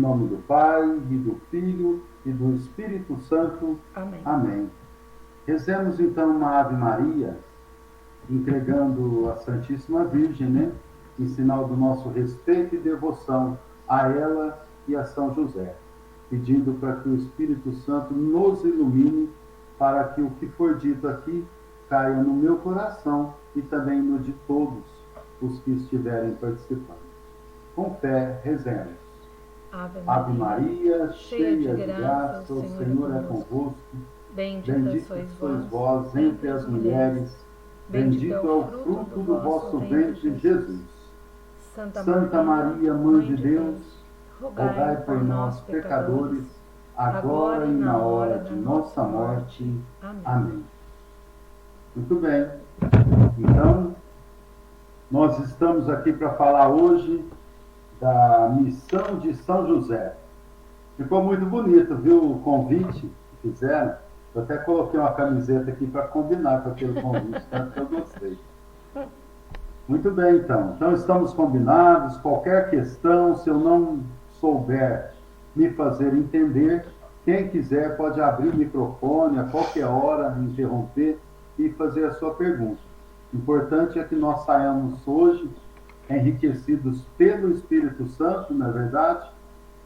nome do Pai, e do Filho, e do Espírito Santo. Amém. Amém. Rezemos então uma Ave Maria, entregando a Santíssima Virgem, né? Em sinal do nosso respeito e devoção a ela e a São José, pedindo para que o Espírito Santo nos ilumine, para que o que for dito aqui caia no meu coração e também no de todos os que estiverem participando. Com fé, rezemos. Ave Maria, cheia de graça, o Senhor é convosco. Bendita sois vós entre as mulheres, bendito é o fruto do vosso ventre, Jesus. Santa Maria, Mãe de Deus, rogai por nós, pecadores, agora e na hora de nossa morte. Amém. Muito bem. Então, nós estamos aqui para falar hoje da missão de São José. Ficou muito bonito, viu, o convite que fizeram. Eu até coloquei uma camiseta aqui para combinar com aquele convite, tanto que eu gostei. Muito bem, então. Então, estamos combinados. Qualquer questão, se eu não souber me fazer entender, quem quiser pode abrir o microfone a qualquer hora, interromper e fazer a sua pergunta. O importante é que nós saiamos hoje enriquecidos pelo Espírito Santo, na verdade,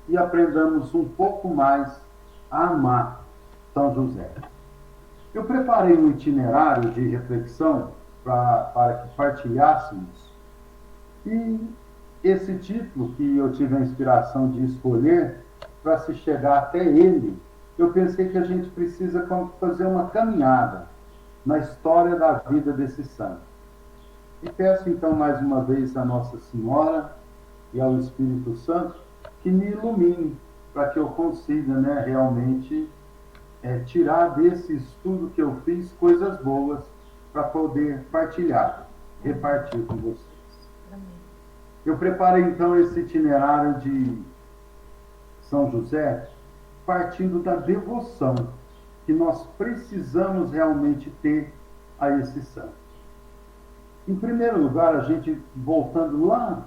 e aprendamos um pouco mais a amar São José. Eu preparei um itinerário de reflexão para que partilhássemos, e esse título que eu tive a inspiração de escolher, para se chegar até ele, eu pensei que a gente precisa fazer uma caminhada na história da vida desse santo. E peço então mais uma vez a Nossa Senhora e ao Espírito Santo que me ilumine para que eu consiga, né, realmente tirar desse estudo que eu fiz coisas boas para poder partilhar, repartir com vocês. Amém. Eu preparei então esse itinerário de São José partindo da devoção que nós precisamos realmente ter a esse santo. Em primeiro lugar, a gente, voltando lá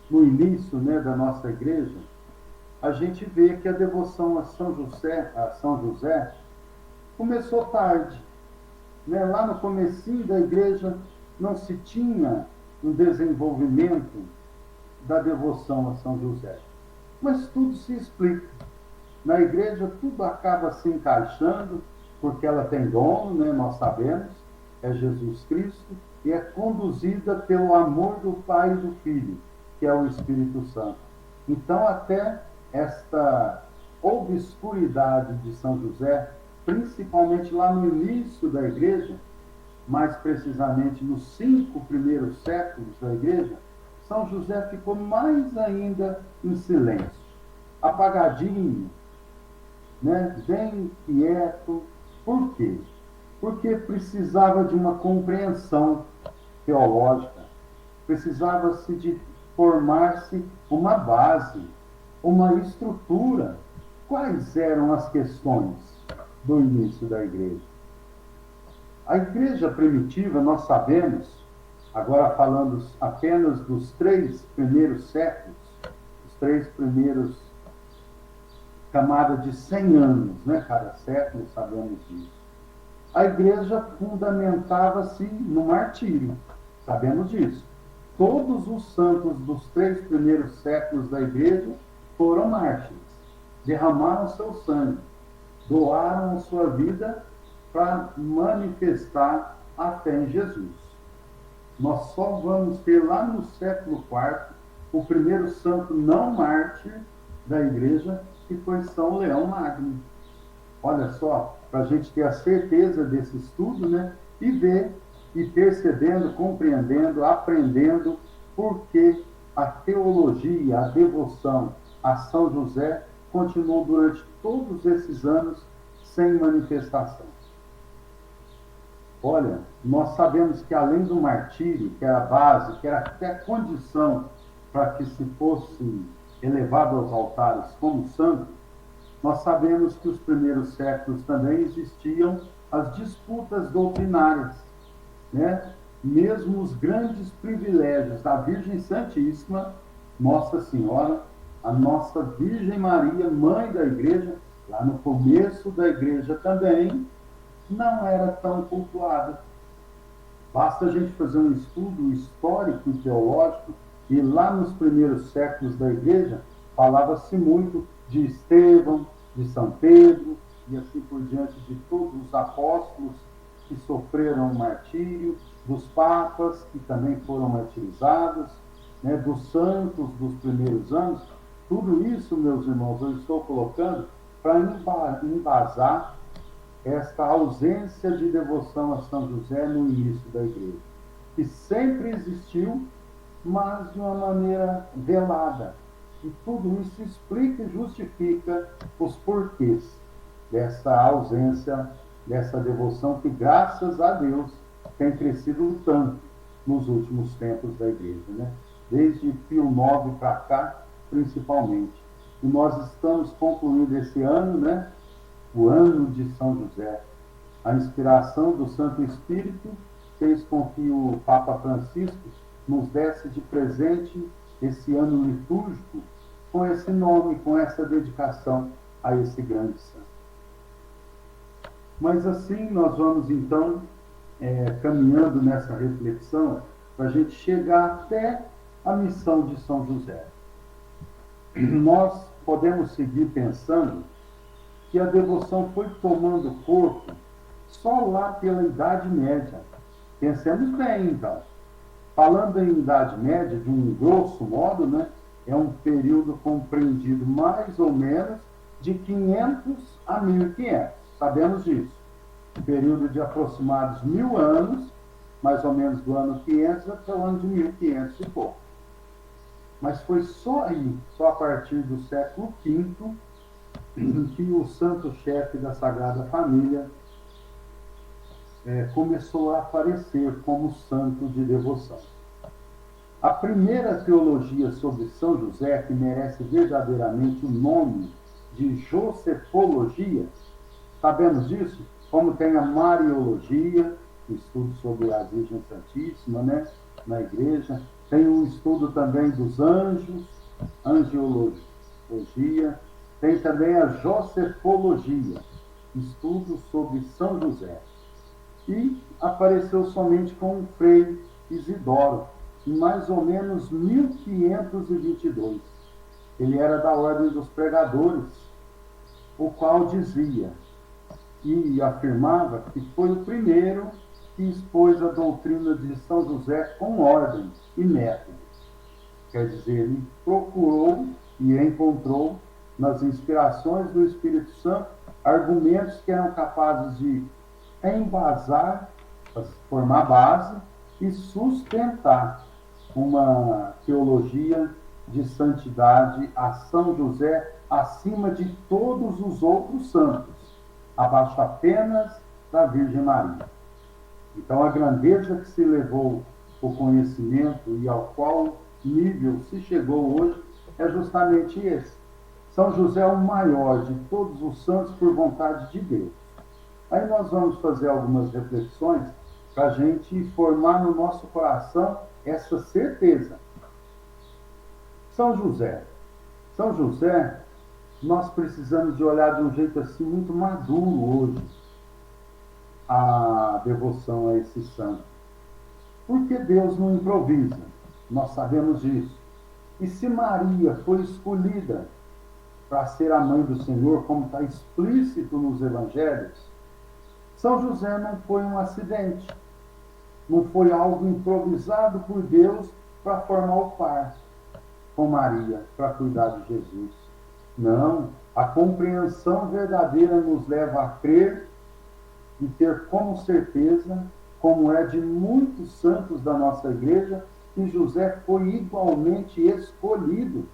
no início, né, da nossa igreja, a gente vê que a devoção a São José começou tarde. Né? Lá no comecinho da igreja não se tinha um desenvolvimento da devoção a São José. Mas tudo se explica. Na igreja tudo acaba se encaixando, porque ela tem dono, né, nós sabemos, é Jesus Cristo, e é conduzida pelo amor do Pai e do Filho, que é o Espírito Santo. Então, até esta obscuridade de São José, principalmente lá no início da igreja, mais precisamente nos 5 primeiros séculos da igreja, São José ficou mais ainda em silêncio, apagadinho, né? Bem quieto. Por quê? Porque precisava de uma compreensão teológica, precisava-se de formar-se uma base, uma estrutura. Quais eram as questões do início da igreja? A igreja primitiva, nós sabemos, agora falando apenas dos 3 primeiros séculos, os 3 primeiros camadas de 100 anos, né? Cada século, sabemos disso. A igreja fundamentava-se no martírio, sabemos disso. Todos os santos dos 3 primeiros séculos da igreja foram mártires, derramaram seu sangue, doaram a sua vida para manifestar a fé em Jesus. Nós só vamos ter lá no século IV o primeiro santo não mártir da igreja, que foi São Leão Magno. Olha só, para a gente ter a certeza desse estudo, né? E ver, e percebendo, compreendendo, aprendendo porque a teologia, a devoção a São José continuou durante todos esses anos sem manifestação. Olha, nós sabemos que além do martírio, que era a base, que era até a condição para que se fosse elevado aos altares como santo, nós sabemos que os primeiros séculos também existiam as disputas doutrinárias, né? Mesmo os grandes privilégios da Virgem Santíssima, Nossa Senhora, a nossa Virgem Maria, mãe da igreja, lá no começo da igreja também, não era tão cultuada. Basta a gente fazer um estudo histórico e teológico, e lá nos primeiros séculos da igreja, falava-se muito de Estevão, de São Pedro, e assim por diante, de todos os apóstolos que sofreram martírio, dos papas que também foram martirizados, né, dos santos dos primeiros anos. Tudo isso, meus irmãos, eu estou colocando para embasar esta ausência de devoção a São José no início da igreja, que sempre existiu, mas de uma maneira velada. E tudo isso explica e justifica os porquês dessa ausência, dessa devoção que, graças a Deus, tem crescido tanto nos últimos tempos da igreja, né? Desde Pio IX para cá, principalmente. E nós estamos concluindo esse ano, né? O ano de São José. A inspiração do Santo Espírito fez com que o Papa Francisco nos desse de presente esse ano litúrgico com esse nome, com essa dedicação a esse grande santo. Mas assim nós vamos então caminhando nessa reflexão para a gente chegar até a missão de São José. Nós podemos seguir pensando que a devoção foi tomando corpo só lá pela Idade Média. Pensemos bem, então. Falando em Idade Média, de um grosso modo, né, é um período compreendido mais ou menos de 500 a 1500. Sabemos disso. Um período de aproximados 1000 anos, mais ou menos do ano 500 até o ano de 1500 e pouco. Mas foi só aí, só a partir do século V, que o santo-chefe da Sagrada Família começou a aparecer como santo de devoção. A primeira teologia sobre São José, que merece verdadeiramente o nome de Josefologia, sabemos disso? Como tem a Mariologia, o estudo sobre a Virgem Santíssima, né, na igreja. Tem um estudo também dos anjos, angiologia. Tem também a Josefologia, estudo sobre São José. E apareceu somente com o Frei Isidoro, em mais ou menos 1522. Ele era da Ordem dos Pregadores, o qual dizia e afirmava que foi o primeiro que expôs a doutrina de São José com ordem e método. Quer dizer, ele procurou e encontrou nas inspirações do Espírito Santo argumentos que eram capazes de embasar, formar base e sustentar uma teologia de santidade a São José acima de todos os outros santos, abaixo apenas da Virgem Maria. Então, a grandeza que se levou o conhecimento e ao qual nível se chegou hoje é justamente esse. São José é o maior de todos os santos por vontade de Deus. Aí nós vamos fazer algumas reflexões para a gente formar no nosso coração essa certeza. São José. São José, nós precisamos de olhar de um jeito assim muito maduro hoje a devoção a esse santo. Porque Deus não improvisa, nós sabemos disso. E se Maria foi escolhida para ser a mãe do Senhor, como está explícito nos evangelhos, São José não foi um acidente, não foi algo improvisado por Deus para formar o par com Maria, para cuidar de Jesus. Não, a compreensão verdadeira nos leva a crer e ter como certeza, como é de muitos santos da nossa igreja, que José foi igualmente escolhido,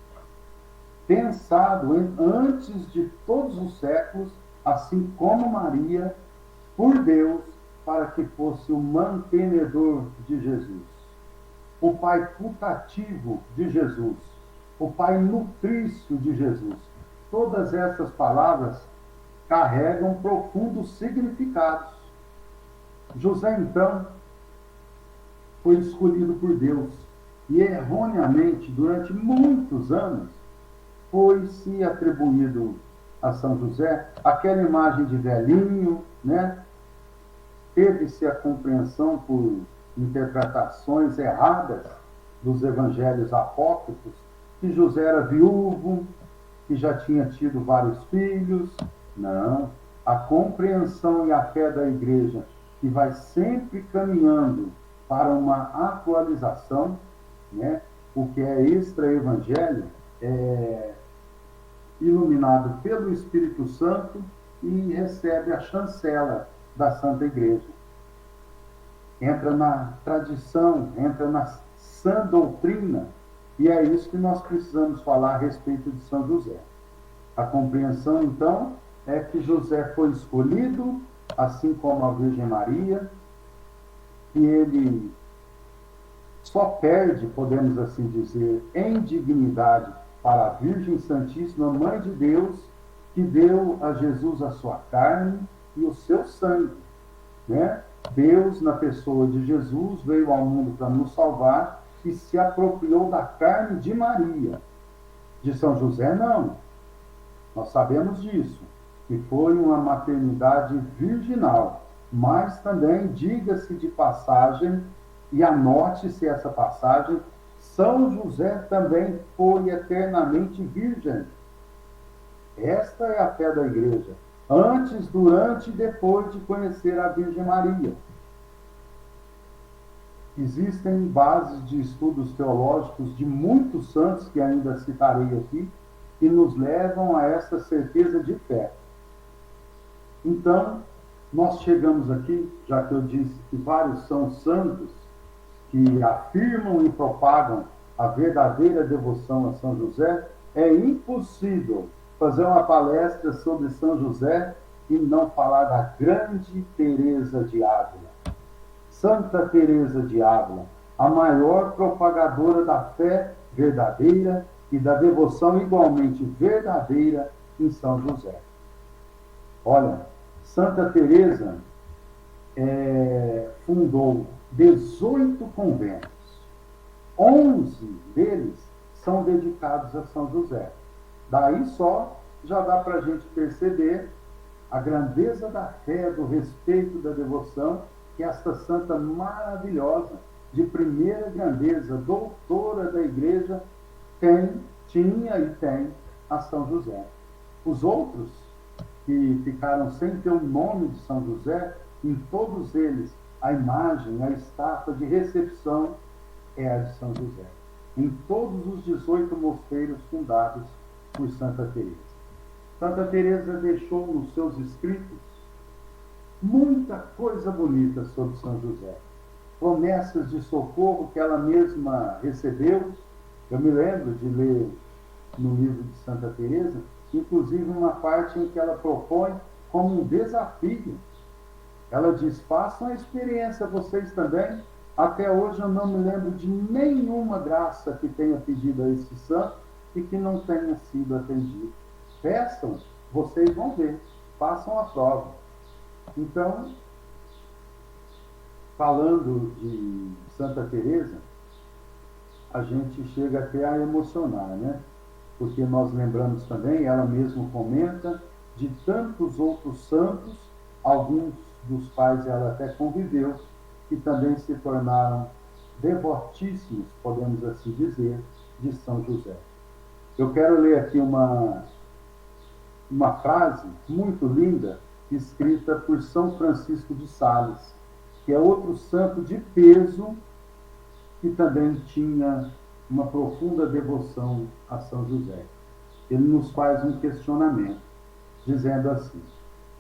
pensado antes de todos os séculos, assim como Maria, por Deus, para que fosse o mantenedor de Jesus, o pai putativo de Jesus, o pai nutrício de Jesus. Todas essas palavras carregam profundos significados. José, então, foi escolhido por Deus e erroneamente, durante muitos anos, foi se atribuído a São José aquela imagem de velhinho, né? Teve-se a compreensão por interpretações erradas dos evangelhos apócrifos que José era viúvo, que já tinha tido vários filhos. Não. A compreensão e a fé da igreja, que vai sempre caminhando para uma atualização, né? O que é extra-evangelho é iluminado pelo Espírito Santo e recebe a chancela da Santa Igreja. Entra na tradição, entra na sã doutrina, e é isso que nós precisamos falar a respeito de São José. A compreensão, então, é que José foi escolhido, assim como a Virgem Maria, que ele só perde, podemos assim dizer, em dignidade para a Virgem Santíssima, Mãe de Deus, que deu a Jesus a sua carne e o seu sangue, né? Deus, na pessoa de Jesus, veio ao mundo para nos salvar e se apropriou da carne de Maria. De São José, não. Nós sabemos disso, que foi uma maternidade virginal, mas também, diga-se de passagem, e anote-se essa passagem, São José também foi eternamente virgem. Esta é a fé da igreja, antes, durante e depois de conhecer a Virgem Maria. Existem bases de estudos teológicos de muitos santos, que ainda citarei aqui, que nos levam a essa certeza de fé. Então, nós chegamos aqui, já que eu disse que vários são santos que afirmam e propagam a verdadeira devoção a São José, é impossível fazer uma palestra sobre São José e não falar da grande Teresa de Ávila. Santa Teresa de Ávila, a maior propagadora da fé verdadeira e da devoção igualmente verdadeira em São José. Olha, Santa Teresa fundou 18 conventos. 11 deles são dedicados a São José. Daí só já dá para a gente perceber a grandeza da fé, do respeito, da devoção que esta santa maravilhosa, de primeira grandeza, doutora da igreja, tinha e tem a São José. Os outros que ficaram sem ter o nome de São José, em todos eles a imagem, a estátua de recepção é a de São José. Em todos os 18 mosteiros fundados por Santa Teresa. Santa Teresa deixou nos seus escritos muita coisa bonita sobre São José. Promessas de socorro que ela mesma recebeu. Eu me lembro de ler no livro de Santa Teresa, inclusive uma parte em que ela propõe como um desafio. Ela diz: façam a experiência vocês também. Até hoje eu não me lembro de nenhuma graça que tenha pedido a esse santo e que não tenha sido atendido. Peçam, vocês vão ver. Façam a prova. Então, falando de Santa Teresa, a gente chega até a emocionar, né? Porque nós lembramos também, ela mesma comenta, de tantos outros santos, alguns dos quais ela até conviveu, que também se tornaram devotíssimos, podemos assim dizer, de São José. Eu quero ler aqui uma frase muito linda, escrita por São Francisco de Sales, que é outro santo de peso, que também tinha uma profunda devoção a São José. Ele nos faz um questionamento, dizendo assim: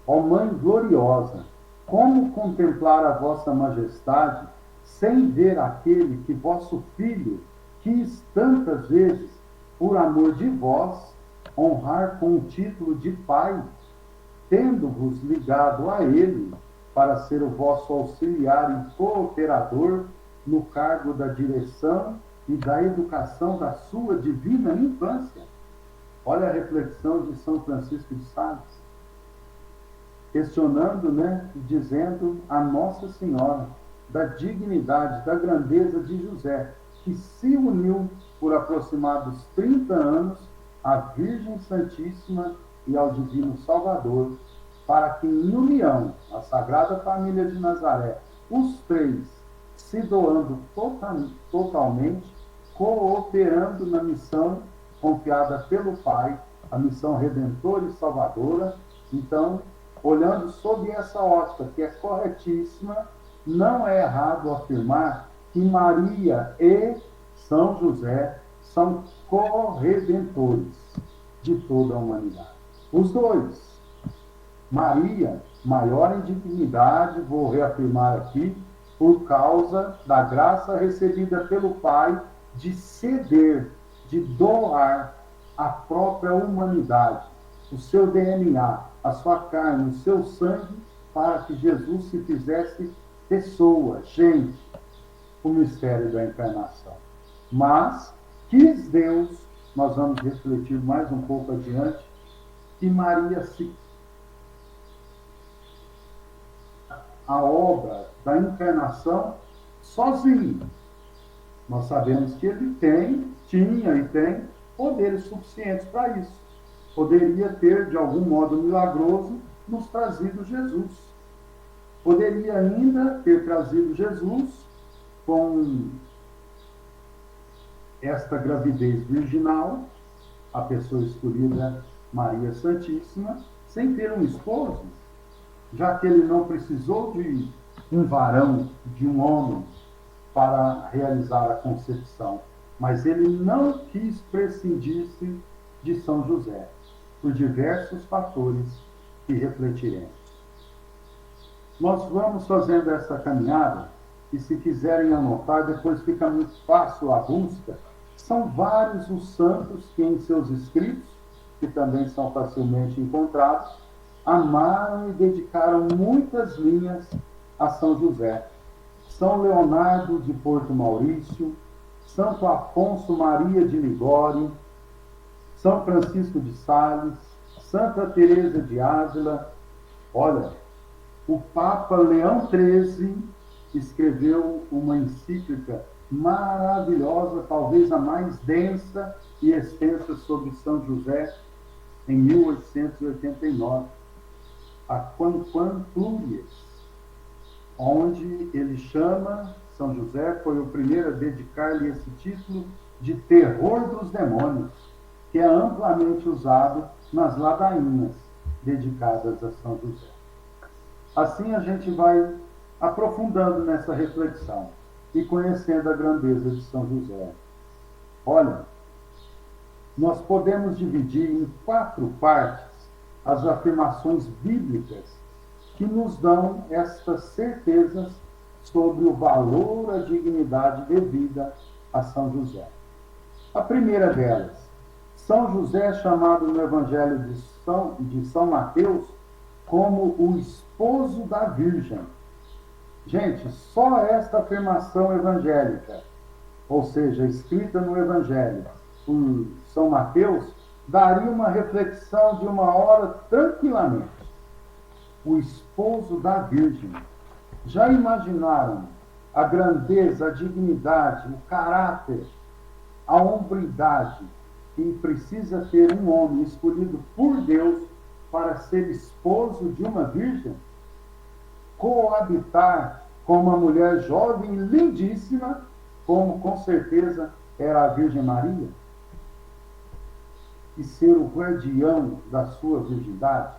ó Mãe gloriosa, como contemplar a vossa majestade sem ver aquele que vosso filho quis tantas vezes, por amor de vós, honrar com o título de Pai, tendo-vos ligado a ele para ser o vosso auxiliar e cooperador no cargo da direção e da educação da sua divina infância? Olha a reflexão de São Francisco de Sales, questionando, né, dizendo a Nossa Senhora da dignidade, da grandeza de José, que se uniu por aproximados 30 anos à Virgem Santíssima e ao Divino Salvador, para que, em união, a Sagrada Família de Nazaré, os três se doando totalmente, cooperando na missão confiada pelo Pai, a missão redentora e salvadora. Então, olhando sob essa ótica, que é corretíssima, não é errado afirmar que Maria e São José são corredentores de toda a humanidade. Os dois. Maria, maior em dignidade, vou reafirmar aqui, por causa da graça recebida pelo Pai de ceder, de doar a própria humanidade, o seu DNA, a sua carne, o seu sangue, para que Jesus se fizesse pessoa, gente, o mistério da encarnação. Mas quis Deus, nós vamos refletir mais um pouco adiante, que Maria se a obra da encarnação sozinho. Nós sabemos que ele tinha e tem poderes suficientes para isso. Poderia ter, de algum modo milagroso, nos trazido Jesus. Poderia ainda ter trazido Jesus com esta gravidez virginal, a pessoa escolhida Maria Santíssima, sem ter um esposo, já que ele não precisou de um varão, de um homem, para realizar a concepção. Mas ele não quis prescindir-se de São José, por diversos fatores que refletiremos. Nós vamos fazendo essa caminhada, e se quiserem anotar, depois fica muito fácil a busca. São vários os santos que em seus escritos, que também são facilmente encontrados, amaram e dedicaram muitas linhas a São José. São Leonardo de Porto Maurício, Santo Afonso Maria de Ligório, São Francisco de Sales, Santa Teresa de Ávila. Olha, o Papa Leão XIII escreveu uma encíclica maravilhosa, talvez a mais densa e extensa sobre São José, em 1889, a Quamquam Plurias, onde ele chama São José, foi o primeiro a dedicar-lhe esse título de terror dos demônios, que é amplamente usado nas ladainhas dedicadas a São José. Assim a gente vai aprofundando nessa reflexão e conhecendo a grandeza de São José. Olha, nós podemos dividir em 4 partes as afirmações bíblicas que nos dão estas certezas sobre o valor, a dignidade devida a São José. A primeira delas, São José é chamado no Evangelho de São Mateus como o esposo da Virgem. Gente, só esta afirmação evangélica, ou seja, escrita no Evangelho por São Mateus, daria uma reflexão de uma hora tranquilamente. O esposo da Virgem. Já imaginaram a grandeza, a dignidade, o caráter, a hombridade que precisa ter um homem escolhido por Deus para ser esposo de uma virgem? Coabitar com uma mulher jovem, lindíssima, como com certeza era a Virgem Maria? E ser o guardião da sua virgindade?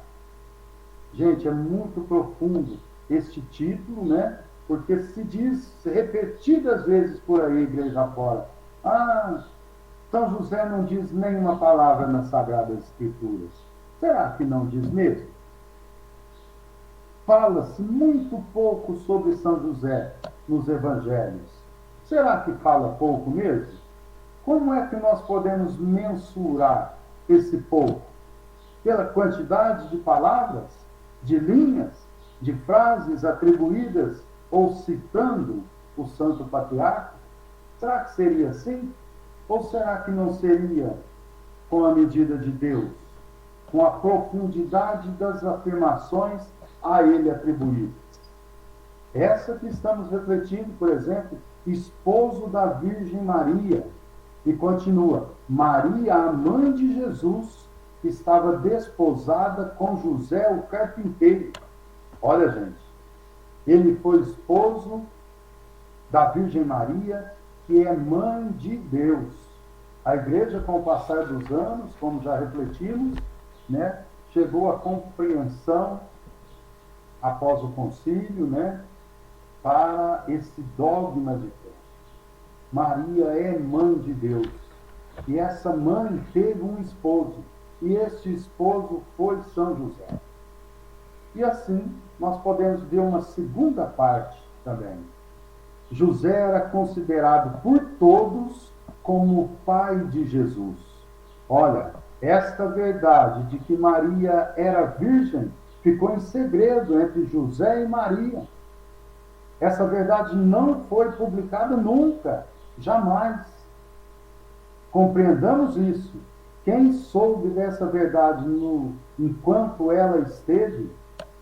Gente, é muito profundo este título, né? Porque se diz repetidas vezes por aí, igreja fora, São José não diz nenhuma palavra nas Sagradas Escrituras. Será que não diz mesmo? Fala-se muito pouco sobre São José nos Evangelhos. Será que fala pouco mesmo? Como é que nós podemos mensurar esse pouco? Pela quantidade de palavras, de linhas, de frases atribuídas ou citando o Santo Patriarca? Será que seria assim? Ou será que não seria com a medida de Deus, com a profundidade das afirmações a ele atribuídas? Essa que estamos refletindo, por exemplo, esposo da Virgem Maria. E continua: Maria, a mãe de Jesus, estava desposada com José, o carpinteiro. Olha, gente, ele foi esposo da Virgem Maria, que é mãe de Deus. A igreja, com o passar dos anos, como já refletimos, né, chegou à compreensão, após o concílio, né, para esse dogma de fé. Maria é mãe de Deus. E essa mãe teve um esposo. E este esposo foi São José. E assim, nós podemos ver uma segunda parte também. José era considerado por todos como o pai de Jesus. Olha, esta verdade de que Maria era virgem ficou em segredo entre José e Maria. Essa verdade não foi publicada nunca, jamais. Compreendamos isso. Quem soube dessa verdade enquanto ela esteve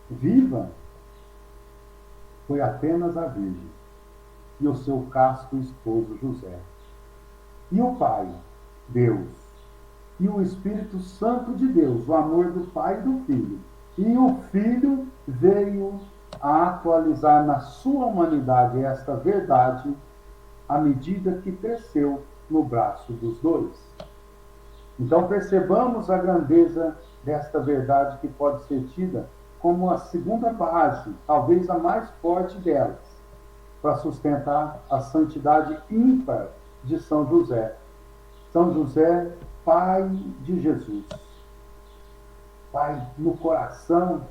viva foi apenas a Virgem e o seu casto esposo José. E o Pai, Deus, e o Espírito Santo de Deus, o amor do Pai e do Filho. E o Filho veio a atualizar na sua humanidade esta verdade à medida que cresceu no braço dos dois. Então percebamos a grandeza desta verdade, que pode ser tida como a segunda base, talvez a mais forte delas, para sustentar a santidade ímpar de São José. São José, pai de Jesus. Pai no coração,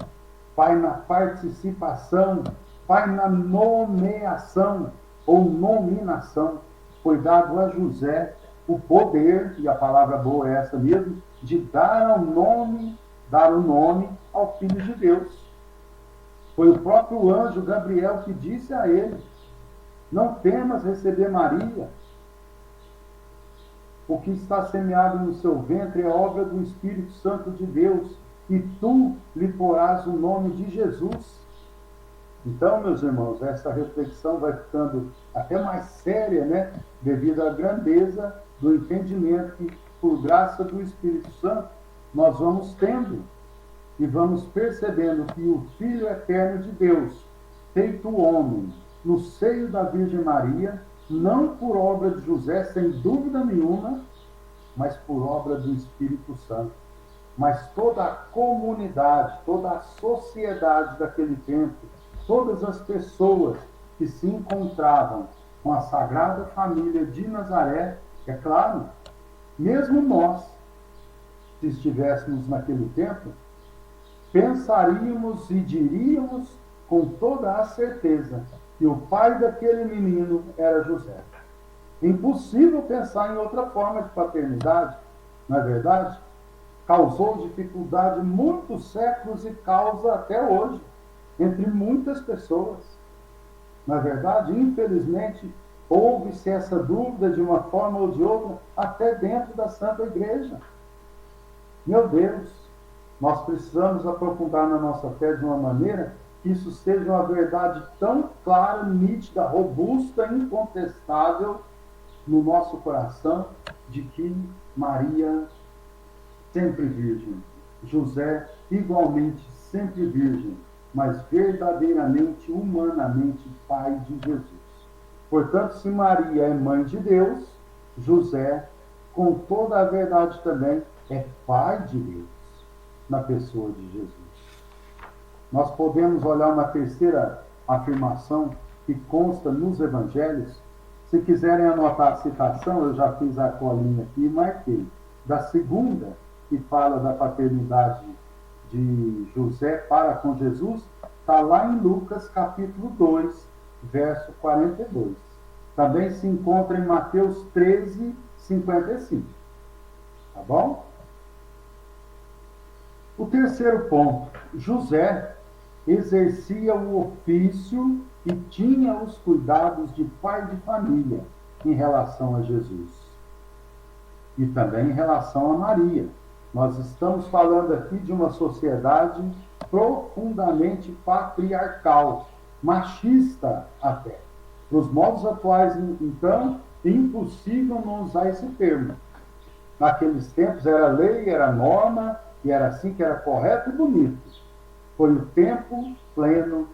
pai na participação, pai na nomeação ou nominação. Foi dado a José o poder, e a palavra boa é essa mesmo, de dar o nome ao Filho de Deus. Foi o próprio anjo Gabriel que disse a ele: não temas receber Maria. O que está semeado no seu ventre é obra do Espírito Santo de Deus, e tu lhe porás o nome de Jesus. Então, meus irmãos, essa reflexão vai ficando até mais séria, né? Devido à grandeza do entendimento que, por graça do Espírito Santo, nós vamos tendo e vamos percebendo que o Filho eterno de Deus, feito homem, no seio da Virgem Maria, não por obra de José, sem dúvida nenhuma, mas por obra do Espírito Santo. Mas toda a comunidade, toda a sociedade daquele tempo, todas as pessoas que se encontravam com a Sagrada Família de Nazaré, é claro, mesmo nós, se estivéssemos naquele tempo, pensaríamos e diríamos com toda a certeza que o pai daquele menino era José. Impossível pensar em outra forma de paternidade, não é verdade? Causou dificuldade muitos séculos e causa até hoje, entre muitas pessoas. Na verdade, infelizmente, houve-se essa dúvida de uma forma ou de outra, até dentro da Santa Igreja. Meu Deus, nós precisamos aprofundar na nossa fé de uma maneira que isso seja uma verdade tão clara, nítida, robusta, incontestável no nosso coração, de que Maria, sempre virgem, José, igualmente sempre virgem, mas verdadeiramente, humanamente, pai de Jesus. Portanto, se Maria é mãe de Deus, José, com toda a verdade também, é pai de Deus, na pessoa de Jesus. Nós podemos olhar uma terceira afirmação que consta nos evangelhos. Se quiserem anotar a citação, eu já fiz a colinha aqui e marquei. Da segunda, que fala da paternidade de José para com Jesus, está lá em Lucas capítulo 2, verso 42. Também se encontra em Mateus 13, 55. Tá bom? O terceiro ponto. José exercia o ofício e tinha os cuidados de pai de família em relação a Jesus. E também em relação a Maria. Nós estamos falando aqui de uma sociedade profundamente patriarcal, machista até. Nos modos atuais, então, impossível não usar esse termo. Naqueles tempos era lei, era norma, e era assim que era correto e bonito. Foi o tempo pleno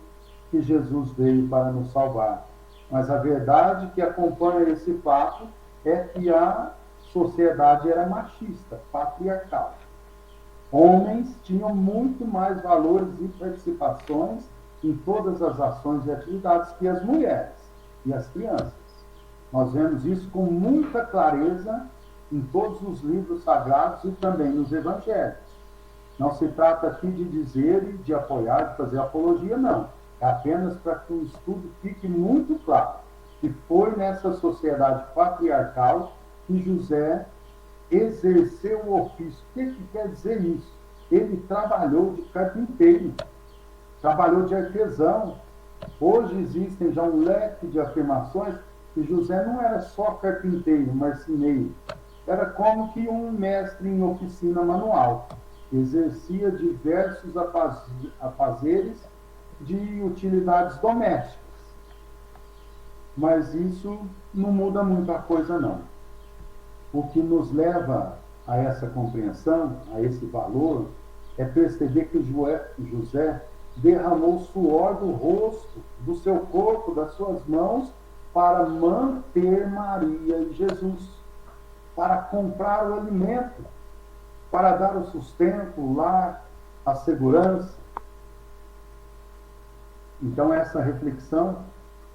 que Jesus veio para nos salvar. Mas a verdade que acompanha esse fato é que a sociedade era machista, patriarcal. Homens tinham muito mais valores e participações em todas as ações e atividades que as mulheres e as crianças. Nós vemos isso com muita clareza em todos os livros sagrados e também nos evangelhos. Não se trata aqui de dizer e de apoiar, de fazer apologia, não. É apenas para que o estudo fique muito claro que foi nessa sociedade patriarcal que José exerceu o ofício. O que quer dizer isso? Ele trabalhou de carpinteiro, trabalhou de artesão. Hoje existem já um leque de afirmações que José não era só carpinteiro, marceneiro. Era como que um mestre em oficina manual. Exercia diversos afazeres de utilidades domésticas. Mas isso não muda muito a coisa, não. O que nos leva a essa compreensão, a esse valor, é perceber que José derramou suor do rosto, do seu corpo, das suas mãos, para manter Maria e Jesus, para comprar o alimento, para dar o sustento, o lar, a segurança. Então, essa reflexão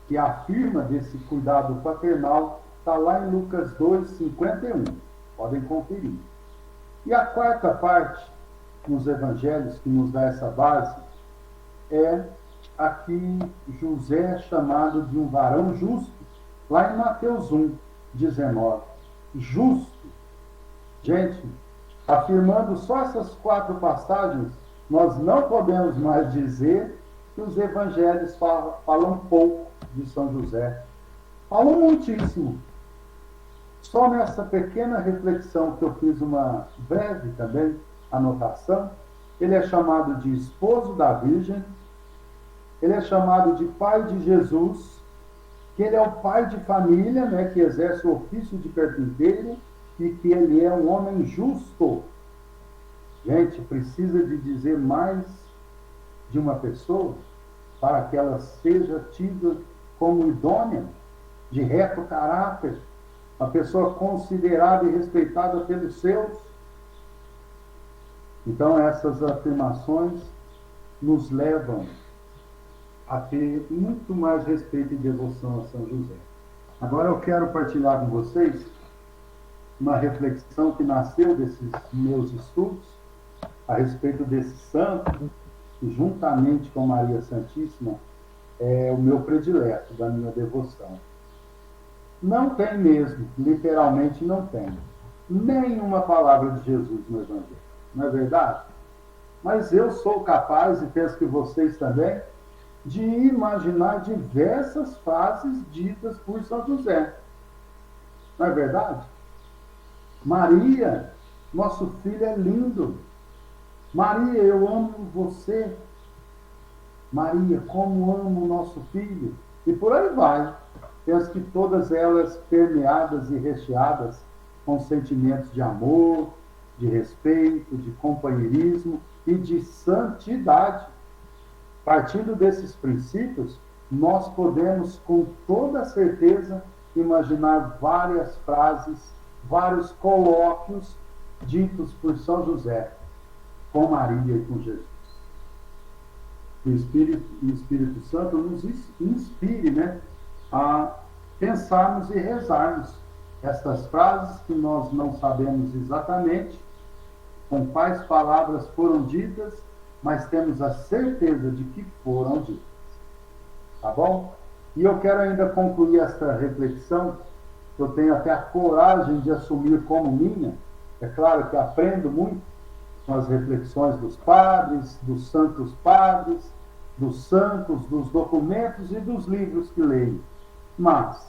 que afirma desse cuidado paternal está lá em Lucas 2:51. Podem conferir. E a quarta parte nos evangelhos que nos dá essa base é aqui José é chamado de um varão justo, lá em Mateus 1:19. Justo. Gente, afirmando só essas 4 passagens, nós não podemos mais dizer que os evangelhos falam pouco de São José. Falam muitíssimo. Só nessa pequena reflexão que eu fiz uma breve também anotação, ele é chamado de esposo da Virgem, ele é chamado de pai de Jesus, que ele é o pai de família, né, que exerce o ofício de carpinteiro e que ele é um homem justo. Gente, precisa de dizer mais de uma pessoa para que ela seja tida como idônea, de reto caráter, uma pessoa considerada e respeitada pelos seus. Então, essas afirmações nos levam a ter muito mais respeito e devoção a São José. Agora eu quero partilhar com vocês uma reflexão que nasceu desses meus estudos a respeito desse santo, que juntamente com Maria Santíssima é o meu predileto da minha devoção. Não tem mesmo, literalmente não tem, nenhuma palavra de Jesus no Evangelho. Não é verdade? Mas eu sou capaz, e penso que vocês também, de imaginar diversas frases ditas por São José. Não é verdade? Maria, nosso filho é lindo. Maria, eu amo você. Maria, como amo o nosso filho. E por aí vai. Penso que todas elas permeadas e recheadas com sentimentos de amor, de respeito, de companheirismo e de santidade. Partindo desses princípios, nós podemos com toda certeza imaginar várias frases, vários colóquios ditos por São José com Maria e com Jesus. Que o Espírito Santo nos inspire, né, a pensarmos e rezarmos estas frases que nós não sabemos exatamente com quais palavras foram ditas, mas temos a certeza de que foram ditas. Tá bom? E eu quero ainda concluir esta reflexão, que eu tenho até a coragem de assumir como minha. É claro que aprendo muito com as reflexões dos padres, dos santos padres, dos santos, dos documentos e dos livros que leio. Mas,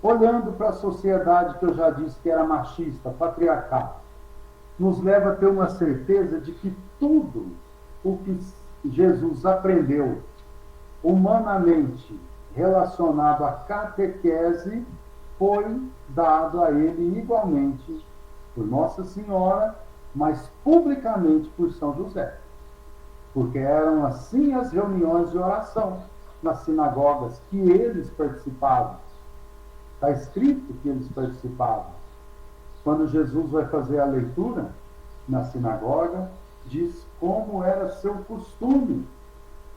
olhando para a sociedade que eu já disse que era machista, patriarcal, nos leva a ter uma certeza de que tudo o que Jesus aprendeu humanamente relacionado à catequese foi dado a ele igualmente por Nossa Senhora, mas publicamente por São José. Porque eram assim as reuniões de oração nas sinagogas que eles participavam. Está escrito que eles participavam. Quando Jesus vai fazer a leitura na sinagoga, diz como era seu costume.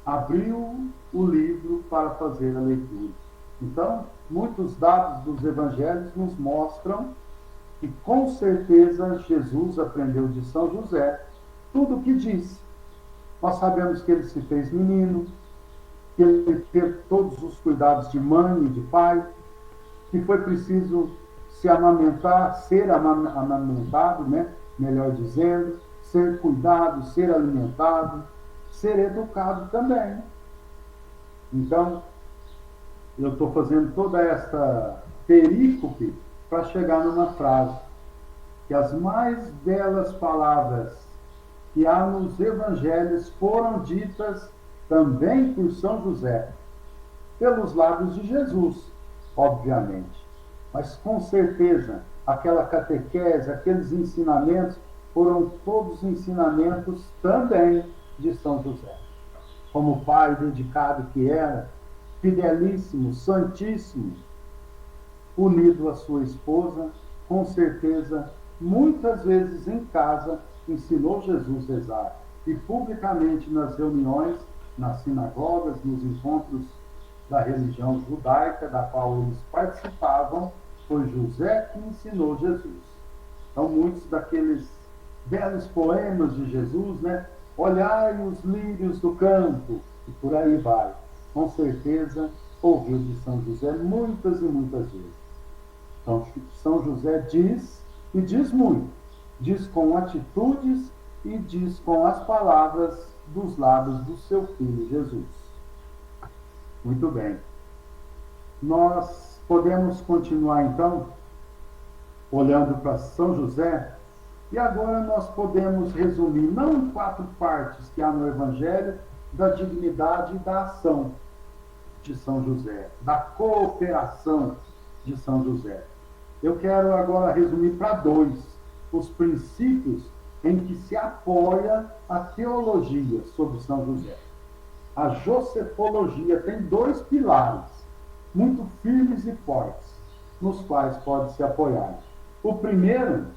Abriu o livro para fazer a leitura. Então, muitos dados dos evangelhos nos mostram que, com certeza, Jesus aprendeu de São José tudo o que disse. Nós sabemos que ele se fez menino, que ele teve todos os cuidados de mãe e de pai, que foi preciso se amamentar, ser amamentado, melhor dizendo, ser cuidado, ser alimentado, ser educado também. Então, eu estou fazendo toda esta perícope para chegar numa frase, que as mais belas palavras que há nos evangelhos foram ditas também por São José, pelos lábios de Jesus, obviamente. Mas com certeza, aquela catequese, aqueles ensinamentos, foram todos ensinamentos também de São José. Como pai dedicado que era, fidelíssimo, santíssimo, unido à sua esposa, com certeza, muitas vezes em casa, ensinou Jesus a rezar. E publicamente nas reuniões, nas sinagogas, nos encontros da religião judaica, da qual eles participavam, foi José que ensinou Jesus. Então, muitos daqueles belos poemas de Jesus, olhai os lírios do campo, e por aí vai. Com certeza, ouviu de São José muitas e muitas vezes. Então, São José diz, e diz muito. Diz com atitudes e diz com as palavras dos lábios do seu Filho Jesus. Muito bem. Nós podemos continuar, então, olhando para São José, e agora nós podemos resumir, não em 4 partes que há no Evangelho, da dignidade e da ação de São José, da cooperação de São José. Eu quero agora resumir para 2 os princípios em que se apoia a teologia sobre São José. A josefologia tem 2 pilares, muito firmes e fortes, nos quais pode se apoiar. O primeiro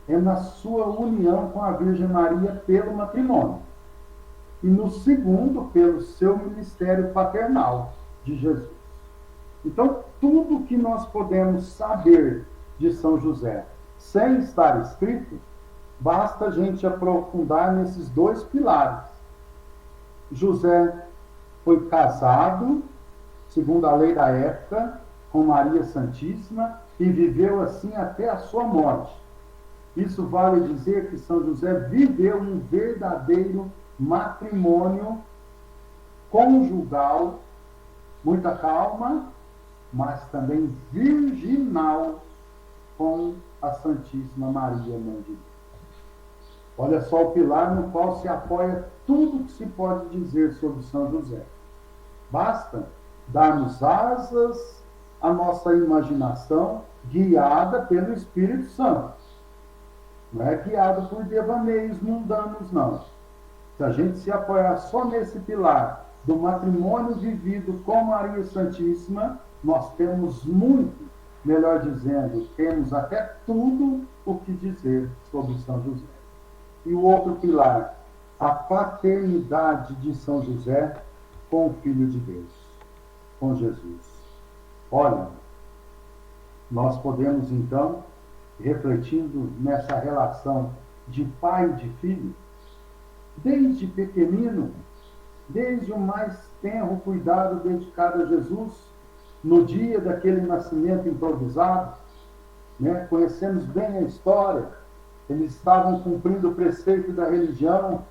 é na sua união com a Virgem Maria pelo matrimônio. E no segundo, pelo seu ministério paternal de Jesus. Então, tudo que nós podemos saber de São José, sem estar escrito, basta a gente aprofundar nesses 2 pilares. José foi casado, segundo a lei da época, com Maria Santíssima, e viveu assim até a sua morte. Isso vale dizer que São José viveu um verdadeiro matrimônio conjugal, muita calma, mas também virginal, com a Santíssima Maria, Mãe de Deus. Olha só o pilar no qual se apoia tudo que se pode dizer sobre São José. Basta darmos asas à nossa imaginação, guiada pelo Espírito Santo. Não é guiado por devaneios mundanos, não. Se a gente se apoiar só nesse pilar do matrimônio vivido com Maria Santíssima, nós temos muito, melhor dizendo, temos até tudo o que dizer sobre São José. E o outro pilar, a paternidade de São José com o Filho de Deus, com Jesus. Olha, nós podemos então, refletindo nessa relação de pai e de filho, desde pequenino, desde o mais tenro cuidado dedicado a Jesus, no dia daquele nascimento improvisado, conhecemos bem a história, eles estavam cumprindo o preceito da religião,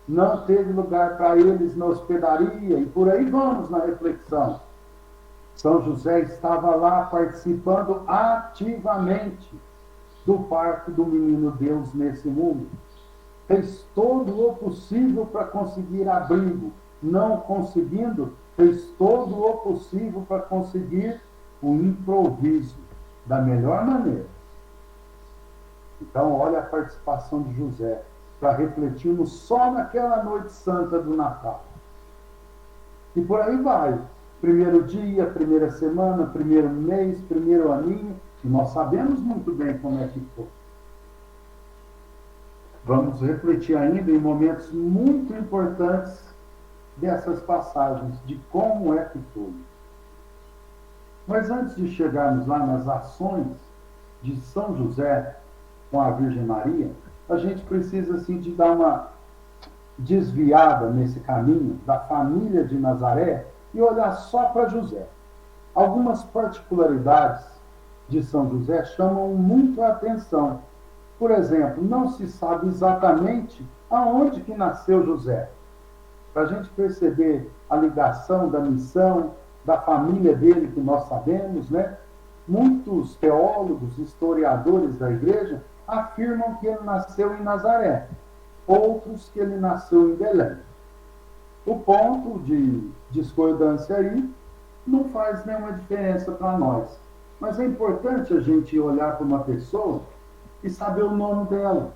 não teve lugar para eles na hospedaria, e por aí vamos na reflexão. São José estava lá participando ativamente do parto do menino Deus nesse mundo. Fez todo o possível para conseguir abrigo. Não conseguindo, fez todo o possível para conseguir o improviso. da melhor maneira. Então, olha a participação de José, para refletirmos só naquela noite santa do Natal. E por aí vai. Primeiro dia, primeira semana, primeiro mês, primeiro aninho, e nós sabemos muito bem como é que foi. Vamos refletir ainda em momentos muito importantes dessas passagens, de como é que foi. Mas antes de chegarmos lá nas ações de São José com a Virgem Maria, a gente precisa assim, de dar uma desviada nesse caminho da família de Nazaré e olhar só para José. Algumas particularidades de São José chamam muito a atenção. Por exemplo, não se sabe exatamente aonde que nasceu José. Para a gente perceber a ligação da missão, da família dele, que nós sabemos, né? Muitos teólogos, historiadores da igreja, afirmam que ele nasceu em Nazaré, outros que ele nasceu em Belém. O ponto de discordância aí não faz nenhuma diferença para nós. Mas é importante a gente olhar para uma pessoa e saber o nome dela,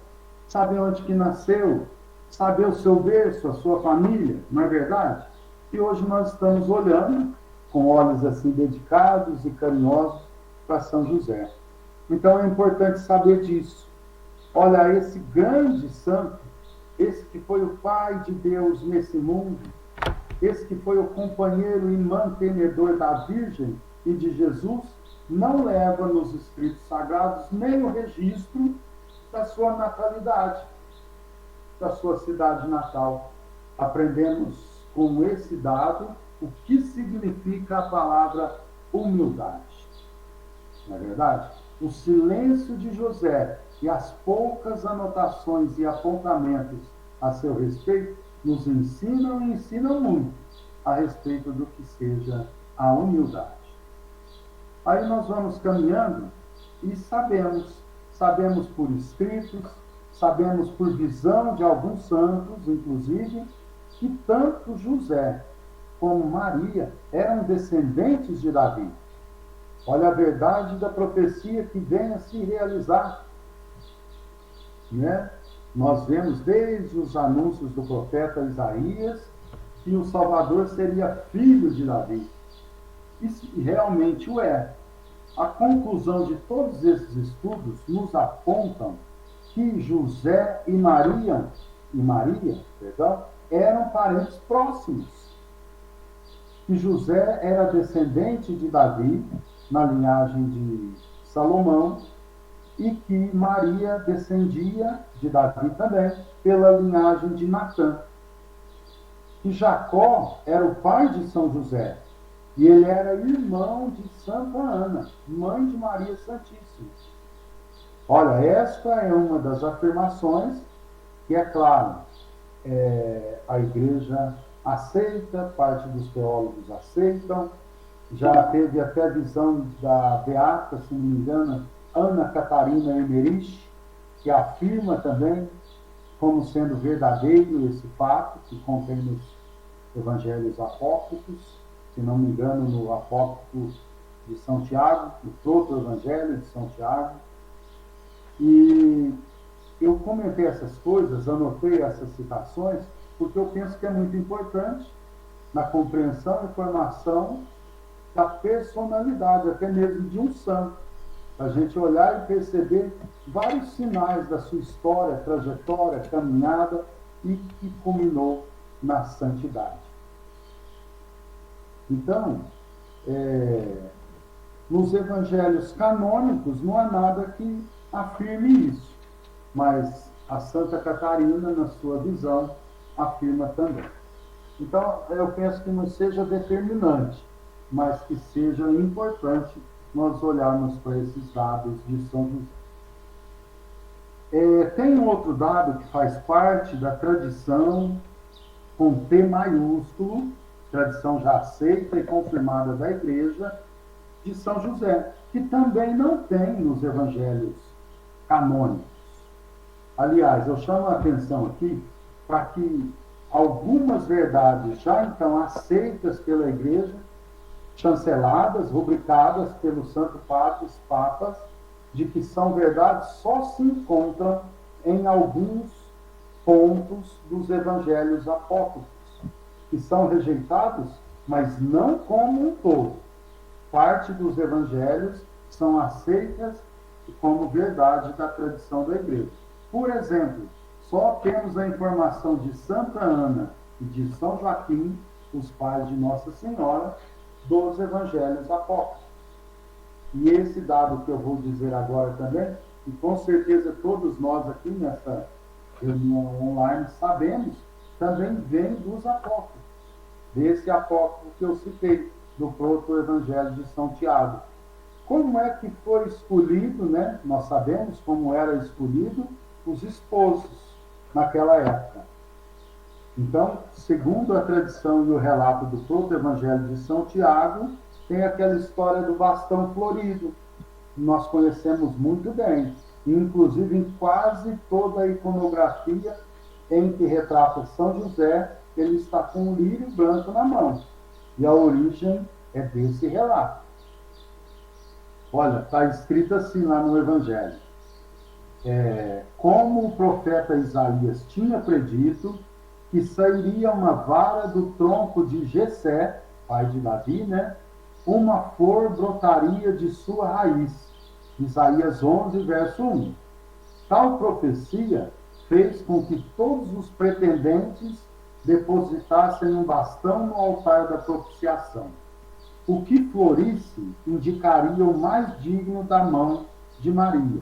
saber onde que nasceu, saber o seu berço, a sua família, não é verdade? E hoje nós estamos olhando com olhos assim dedicados e carinhosos para São José. Então é importante saber disso. Olha, esse grande santo, esse que foi o Pai de Deus nesse mundo, esse que foi o companheiro e mantenedor da Virgem e de Jesus, não leva nos escritos sagrados nem o registro da sua natalidade, da sua cidade natal. Aprendemos com esse dado o que significa a palavra humildade. Não é verdade? O silêncio de José e as poucas anotações e apontamentos a seu respeito nos ensinam e ensinam muito a respeito do que seja a humildade. Aí nós vamos caminhando e sabemos por escritos, sabemos por visão de alguns santos, inclusive, que tanto José como Maria eram descendentes de Davi. Olha a verdade da profecia que vem a se realizar. Né? Nós vemos desde os anúncios do profeta Isaías que o Salvador seria filho de Davi. Isso realmente o é. A conclusão de todos esses estudos nos apontam que José e Maria, eram parentes próximos. Que José era descendente de Davi, na linhagem de Salomão, e que Maria descendia de Davi também, pela linhagem de Natã. Que Jacó era o pai de São José, e ele era irmão de Santa Ana, mãe de Maria Santíssima. Olha, esta é uma das afirmações que, é claro, a igreja aceita, parte dos teólogos aceitam. Já teve até visão da beata, se não me engano, Ana Catarina Emmerich, que afirma também como sendo verdadeiro esse fato, que contém nos evangelhos apócrifos, se não me engano, no apócrifo de São Tiago, no proto-evangelho de São Tiago. E eu comentei essas coisas, anotei essas citações, porque eu penso que é muito importante na compreensão e formação da personalidade, até mesmo de um santo. A gente olhar e perceber vários sinais da sua história, trajetória, caminhada e que culminou na santidade. Então, nos evangelhos canônicos não há nada que afirme isso, mas a Santa Catarina, na sua visão, afirma também. Então, eu penso que não seja determinante, mas que seja importante nós olharmos para esses dados de São José. Tem um outro dado que faz parte da tradição, com T maiúsculo, tradição já aceita e confirmada da Igreja, de São José, que também não tem nos evangelhos canônicos. Aliás, eu chamo a atenção aqui para que algumas verdades já então aceitas pela Igreja chanceladas, rubricadas pelo Santo Padre, os papas, de que são verdades, só se encontram em alguns pontos dos evangelhos apócrifos, que são rejeitados, mas não como um todo. Parte dos evangelhos são aceitas como verdade da tradição da igreja. Por exemplo, só temos a informação de Santa Ana e de São Joaquim, os pais de Nossa Senhora, dos evangelhos apócrifos. E esse dado que eu vou dizer agora também, e com certeza todos nós aqui nessa reunião online sabemos, também vem dos apócrifos, desse apócrifo que eu citei, do proto-evangelho de São Tiago. Como é que foi escolhido, né? Nós sabemos como era escolhido os esposos naquela época. Então, segundo a tradição e o relato do proto-evangelho de São Tiago, tem aquela história do bastão florido, que nós conhecemos muito bem, inclusive em quase toda a iconografia em que retrata São José, ele está com um lírio branco na mão. E a origem é desse relato. Olha, está escrito assim lá no Evangelho. Como o profeta Isaías tinha predito que sairia uma vara do tronco de Jessé, pai de Davi, né? Uma flor brotaria de sua raiz. Isaías 11, verso 1. Tal profecia fez com que todos os pretendentes depositassem um bastão no altar da propiciação. O que florisse indicaria o mais digno da mão de Maria.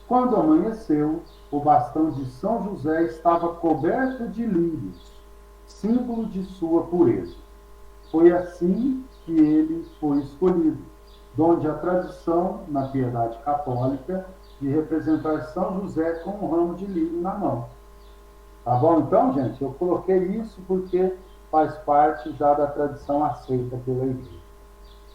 Quando amanheceu, o bastão de São José estava coberto de lírios, símbolo de sua pureza. Foi assim que ele foi escolhido, donde a tradição, na piedade católica, de representar São José com um ramo de lírio na mão. Tá bom? Então, gente, eu coloquei isso porque faz parte já da tradição aceita pela igreja.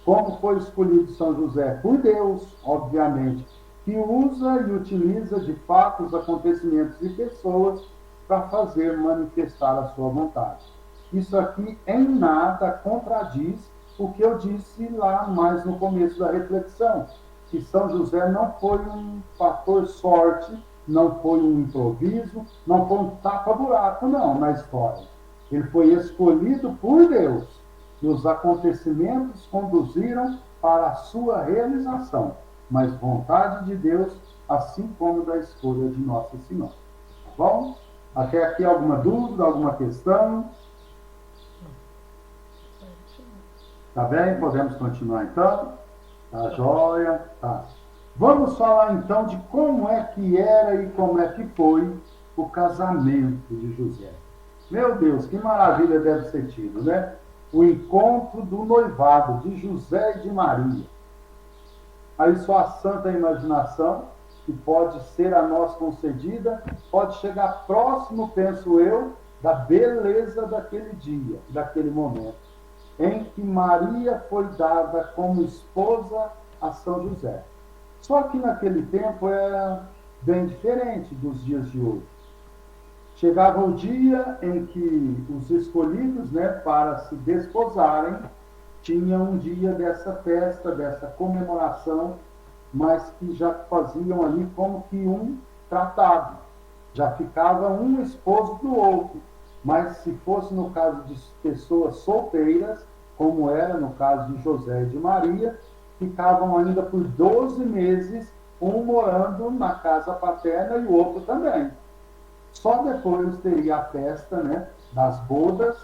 Como foi escolhido São José? Por Deus, obviamente, que usa e utiliza de fatos, acontecimentos e pessoas para fazer manifestar a sua vontade. Isso aqui em nada contradiz o que eu disse lá mais no começo da reflexão, que São José não foi um fator sorte, não foi um improviso, não foi um tapa-buraco, não, na história. Ele foi escolhido por Deus, e os acontecimentos conduziram para a sua realização, mas vontade de Deus, assim como da escolha de Nossa Senhora. Tá bom? Até aqui alguma dúvida, alguma questão? Tá bem? Podemos continuar então? Tá joia? Tá. Vamos falar então de como é que era e como é que foi o casamento de José. Meu Deus, que maravilha deve ser tido, né? O encontro do noivado de José e de Maria. Aí só a santa imaginação, que pode ser a nós concedida, pode chegar próximo, penso eu, da beleza daquele dia, daquele momento, em que Maria foi dada como esposa a São José. Só que naquele tempo era bem diferente dos dias de hoje. Chegava o dia em que os escolhidos, né, para se desposarem, tinham um dia dessa festa, dessa comemoração, mas que já faziam ali como que um tratado. Já ficava um esposo do outro. Mas se fosse no caso de pessoas solteiras, como era no caso de José e de Maria, ficavam ainda por 12 meses, um morando na casa paterna e o outro também. Só depois teria a festa, né, das bodas,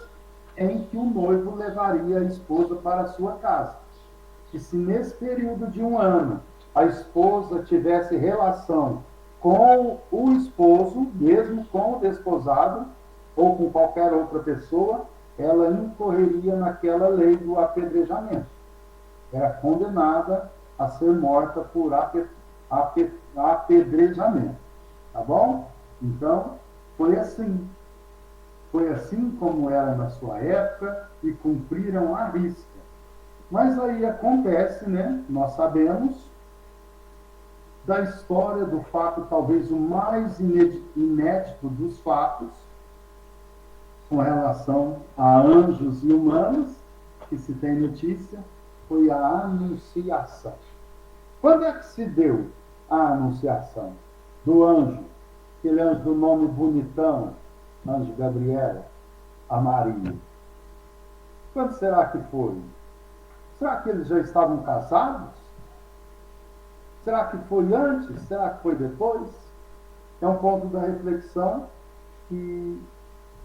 em que o noivo levaria a esposa para a sua casa. E se nesse período de um ano a esposa tivesse relação com o esposo, mesmo com o desposado, ou com qualquer outra pessoa, ela incorreria naquela lei do apedrejamento. Era condenada a ser morta por apedrejamento. Tá bom? Então, foi assim. Foi assim como era na sua época e cumpriram a risca. Mas aí acontece, né? Nós sabemos da história, do fato talvez o mais inédito dos fatos, com relação a anjos e humanos, que se tem notícia, foi a anunciação. Quando é que se deu a anunciação do anjo, aquele anjo do nome bonitão, anjo Gabriel, a Maria? Quando será que foi? Será que eles já estavam casados? Será que foi antes? Será que foi depois? É um ponto da reflexão que,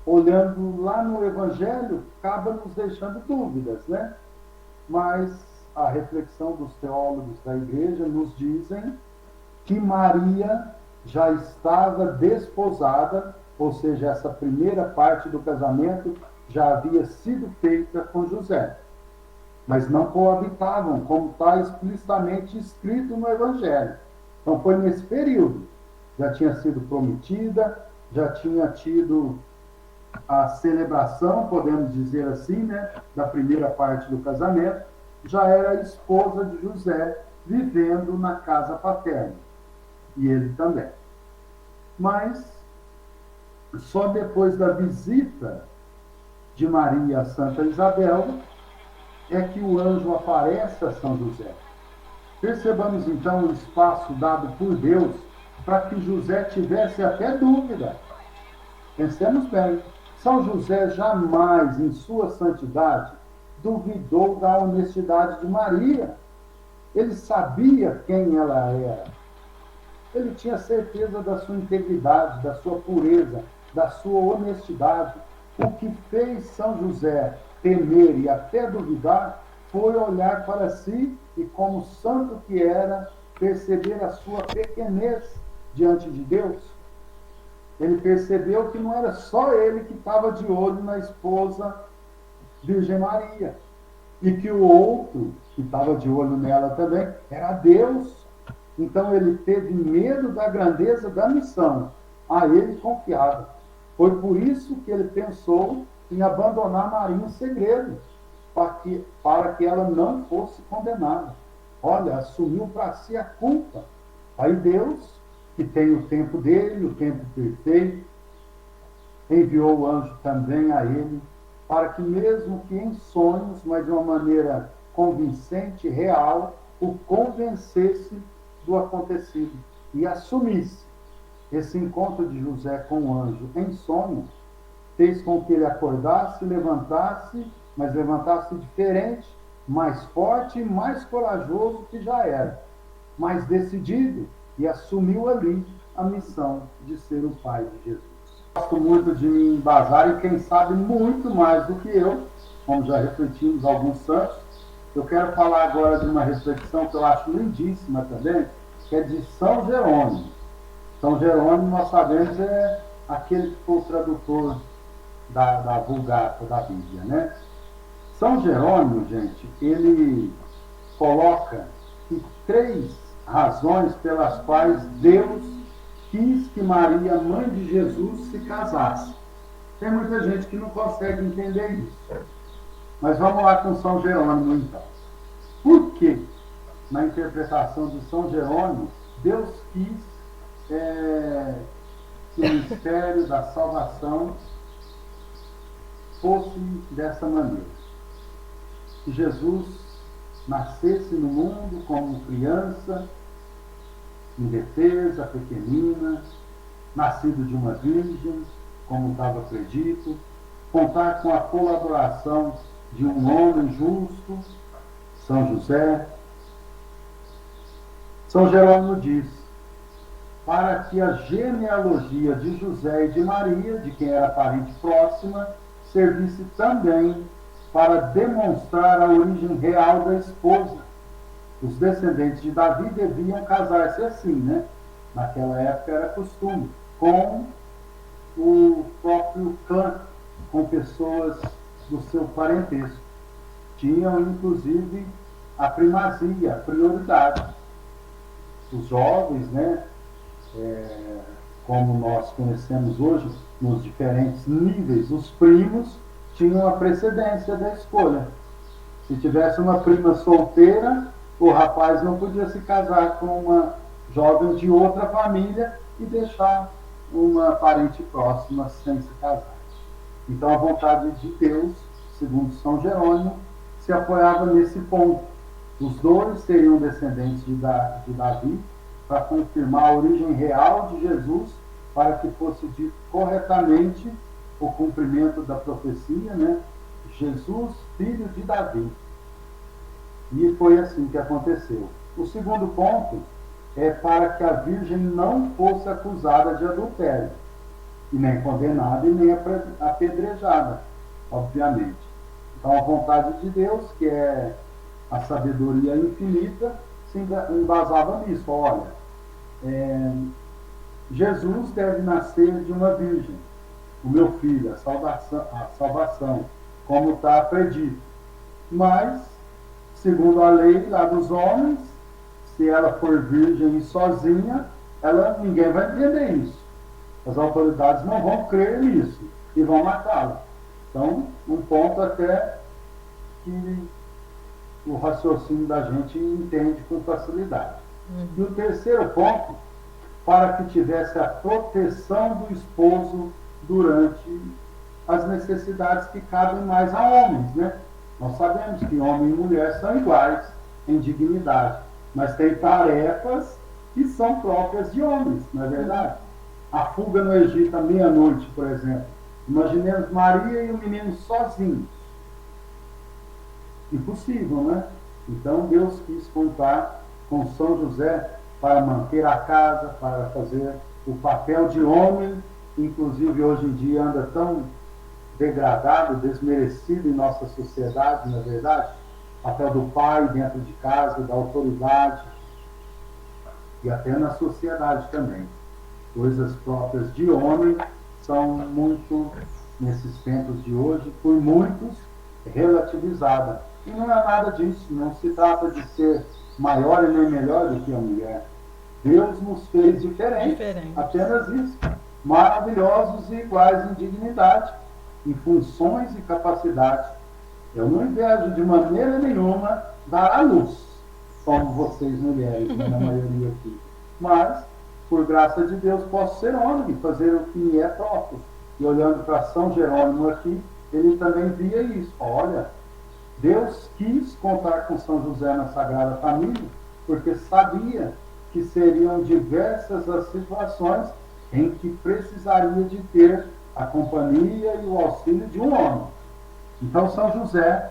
olhando lá no Evangelho, acaba nos deixando dúvidas, né? Mas a reflexão dos teólogos da igreja nos dizem que Maria já estava desposada, ou seja, essa primeira parte do casamento já havia sido feita com José. Mas não coabitavam, como está explicitamente escrito no Evangelho. Então foi nesse período. Já tinha sido prometida, já tinha tido a celebração, podemos dizer assim, né, da primeira parte do casamento, já era a esposa de José, vivendo na casa paterna. E ele também. Mas só depois da visita de Maria a Santa Isabel é que o anjo aparece a São José. Percebamos então o espaço dado por Deus para que José tivesse até dúvida. Pensemos bem, São José jamais, em sua santidade, duvidou da honestidade de Maria. Ele sabia quem ela era. Ele tinha certeza da sua integridade, da sua pureza, da sua honestidade. O que fez São José temer e até duvidar foi olhar para si e, como santo que era, perceber a sua pequenez diante de Deus. Ele percebeu que não era só ele que estava de olho na esposa Virgem Maria, e que o outro, que estava de olho nela também, era Deus. Então ele teve medo da grandeza da missão, a ele confiada. Foi por isso que ele pensou em abandonar Maria em segredo, para que ela não fosse condenada. Olha, assumiu para si a culpa. Aí Deus, que tem o tempo dele, o tempo perfeito, enviou o anjo também a ele, para que mesmo que em sonhos, mas de uma maneira convincente, real, o convencesse do acontecido e assumisse. Esse encontro de José com o anjo em sonho fez com que ele acordasse, levantasse, mas levantasse diferente, mais forte e mais corajoso que já era, mais decidido, e assumiu ali a missão de ser o pai de Jesus. Gosto muito de me embasar, e quem sabe muito mais do que eu, como já refletimos alguns santos. Eu quero falar agora de uma reflexão que eu acho lindíssima também, que é de São Jerônimo. São Jerônimo, nós sabemos, é aquele que foi o tradutor da Vulgata, da Bíblia, né? São Jerônimo, gente, ele coloca que 3 razões pelas quais Deus quis que Maria, mãe de Jesus, se casasse. Tem muita gente que não consegue entender isso. Mas vamos lá com São Jerônimo, então. Por que, na interpretação de São Jerônimo, Deus quis que o mistério da salvação fosse dessa maneira? Que Jesus nascesse no mundo como criança, indefesa, pequenina, nascido de uma virgem, como estava predito, contar com a colaboração de um homem justo, São José. São Jerônimo diz: para que a genealogia de José e de Maria, de quem era parente próxima, servisse também para demonstrar a origem real da esposa. Os descendentes de Davi deviam casar-se assim, né? Naquela época era costume, com o próprio clã, com pessoas do seu parentesco. Tinham, inclusive, a primazia, a prioridade. Os jovens, né? Como nós conhecemos hoje, nos diferentes níveis, os primos tinham a precedência da escolha. Se tivesse uma prima solteira, o rapaz não podia se casar com uma jovem de outra família e deixar uma parente próxima sem se casar. Então, a vontade de Deus, segundo São Jerônimo, se apoiava nesse ponto. Os dois seriam descendentes de Davi, para confirmar a origem real de Jesus, para que fosse dito corretamente o cumprimento da profecia, né? Jesus, filho de Davi. E foi assim que aconteceu. O segundo ponto é para que a virgem não fosse acusada de adultério, e nem condenada e nem apedrejada, obviamente. Então, a vontade de Deus, que é a sabedoria infinita, se embasava nisso. Olha, Jesus deve nascer de uma virgem, o meu filho, a salvação, como está predito. Mas, segundo a lei lá dos homens, se ela for virgem e sozinha, ninguém vai entender isso. As autoridades não vão crer nisso e vão matá-la. Então, um ponto até que o raciocínio da gente entende com facilidade. E o terceiro ponto, para que tivesse a proteção do esposo durante as necessidades que cabem mais a homens, né? Nós sabemos que homem e mulher são iguais em dignidade, mas tem tarefas que são próprias de homens, não é verdade? A fuga no Egito à meia-noite, por exemplo. Imaginemos Maria e o menino sozinhos. Impossível, né? Então Deus quis contar com São José para manter a casa, para fazer o papel de homem, inclusive hoje em dia anda tão degradado, desmerecido em nossa sociedade, na verdade, o papel do pai dentro de casa, da autoridade, e até na sociedade também. Coisas próprias de homem são muito, nesses tempos de hoje, por muitos, relativizadas. E não é nada disso, não se trata de ser maior e nem melhor do que a mulher. Deus nos fez diferentes, apenas isso. Maravilhosos e iguais em dignidade, em funções e capacidades. Eu não invejo de maneira nenhuma dar à luz, como vocês mulheres, né, na maioria aqui. Mas, por graça de Deus, posso ser homem e fazer o que me é próprio. E olhando para São Jerônimo aqui, ele também via isso. Olha, Deus quis contar com São José na Sagrada Família, porque sabia que seriam diversas as situações em que precisaria de ter a companhia e o auxílio de um homem. Então, São José,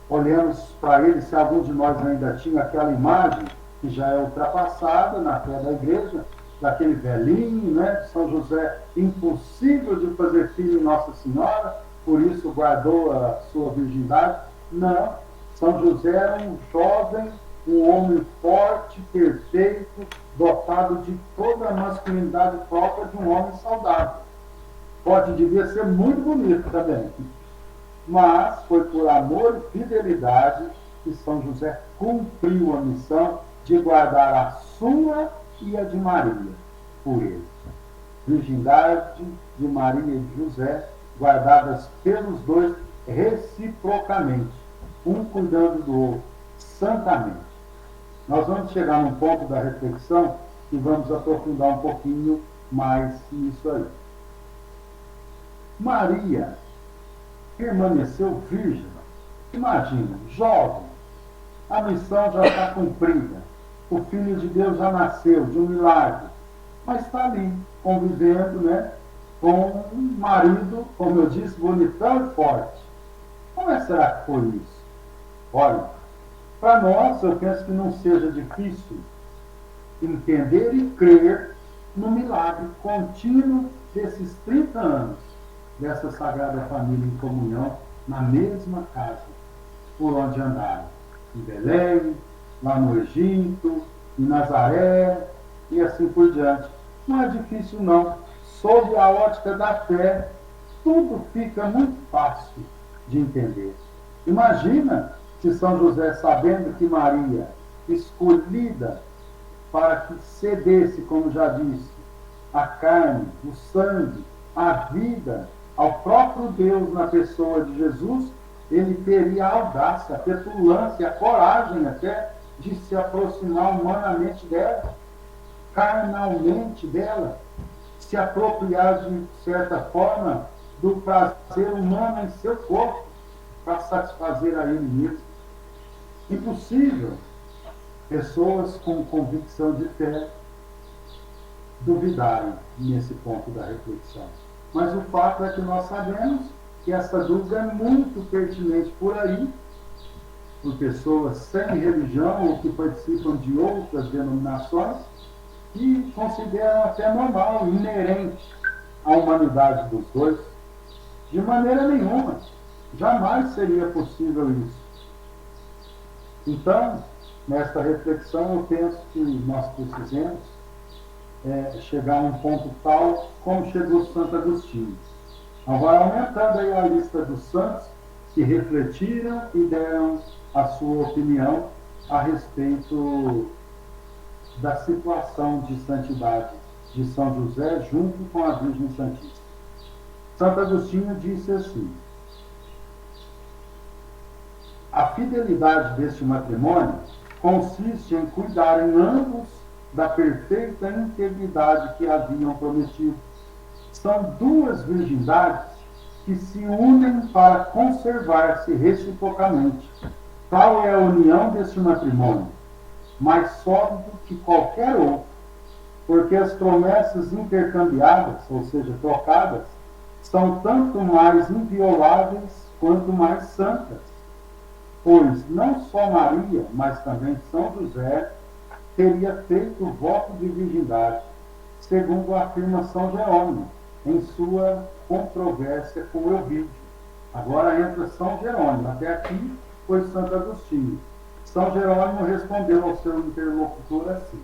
olhamos para ele, se algum de nós ainda tinha aquela imagem, que já é ultrapassada na fé da igreja, daquele velhinho, né? São José, impossível de fazer filho em Nossa Senhora, por isso guardou a sua virgindade. Não, São José era um jovem, um homem forte, perfeito, dotado de toda a masculinidade própria de um homem saudável. Devia ser muito bonito também. Mas foi por amor e fidelidade que São José cumpriu a missão de guardar a sua e a de Maria por ele. Virgindade de Maria e de José, guardadas pelos dois reciprocamente, um cuidando do outro, santamente. Nós vamos chegar num ponto da reflexão e vamos aprofundar um pouquinho mais nisso aí. Maria permaneceu virgem. Imagina, jovem, a missão já está cumprida, o Filho de Deus já nasceu de um milagre, mas está ali, convivendo, né, com um marido, como eu disse, bonitão e forte. Como será que foi isso? Olha, para nós, eu penso que não seja difícil entender e crer no milagre contínuo desses 30 anos dessa Sagrada Família em comunhão, na mesma casa, por onde andaram. Em Belém, lá no Egito, em Nazaré, e assim por diante. Não é difícil, não. Sob a ótica da fé, tudo fica muito fácil de entender. Imagina se São José, sabendo que Maria, escolhida para que cedesse, como já disse, a carne, o sangue, a vida ao próprio Deus na pessoa de Jesus, ele teria a audácia, a petulância, a coragem até de se aproximar humanamente dela, carnalmente dela, se apropriar de certa forma do prazer humano em seu corpo, para satisfazer a ele mesmo. Impossível pessoas com convicção de fé duvidarem nesse ponto da reflexão. Mas o fato é que nós sabemos que essa dúvida é muito pertinente por aí, por pessoas sem religião ou que participam de outras denominações, que consideram até normal, inerente à humanidade dos dois. De maneira nenhuma, jamais seria possível isso. Então, nesta reflexão, eu penso que nós precisamos chegar a um ponto tal como chegou Santo Agostinho. Agora, aumentando aí a lista dos santos que refletiram e deram a sua opinião a respeito da situação de santidade de São José junto com a Virgem Santíssima. Santo Agostinho disse assim: a fidelidade deste matrimônio consiste em cuidarem ambos da perfeita integridade que haviam prometido. São duas virgindades que se unem para conservar-se reciprocamente. Tal é a união deste matrimônio, mais sólido que qualquer outro, porque as promessas intercambiadas, ou seja, trocadas, são tanto mais invioláveis quanto mais santas. Pois não só Maria, mas também São José teria feito o voto de virgindade, segundo afirma São Jerônimo, em sua controvérsia com Ovídio. Agora entra São Jerônimo, até aqui foi Santo Agostinho. São Jerônimo respondeu ao seu interlocutor assim: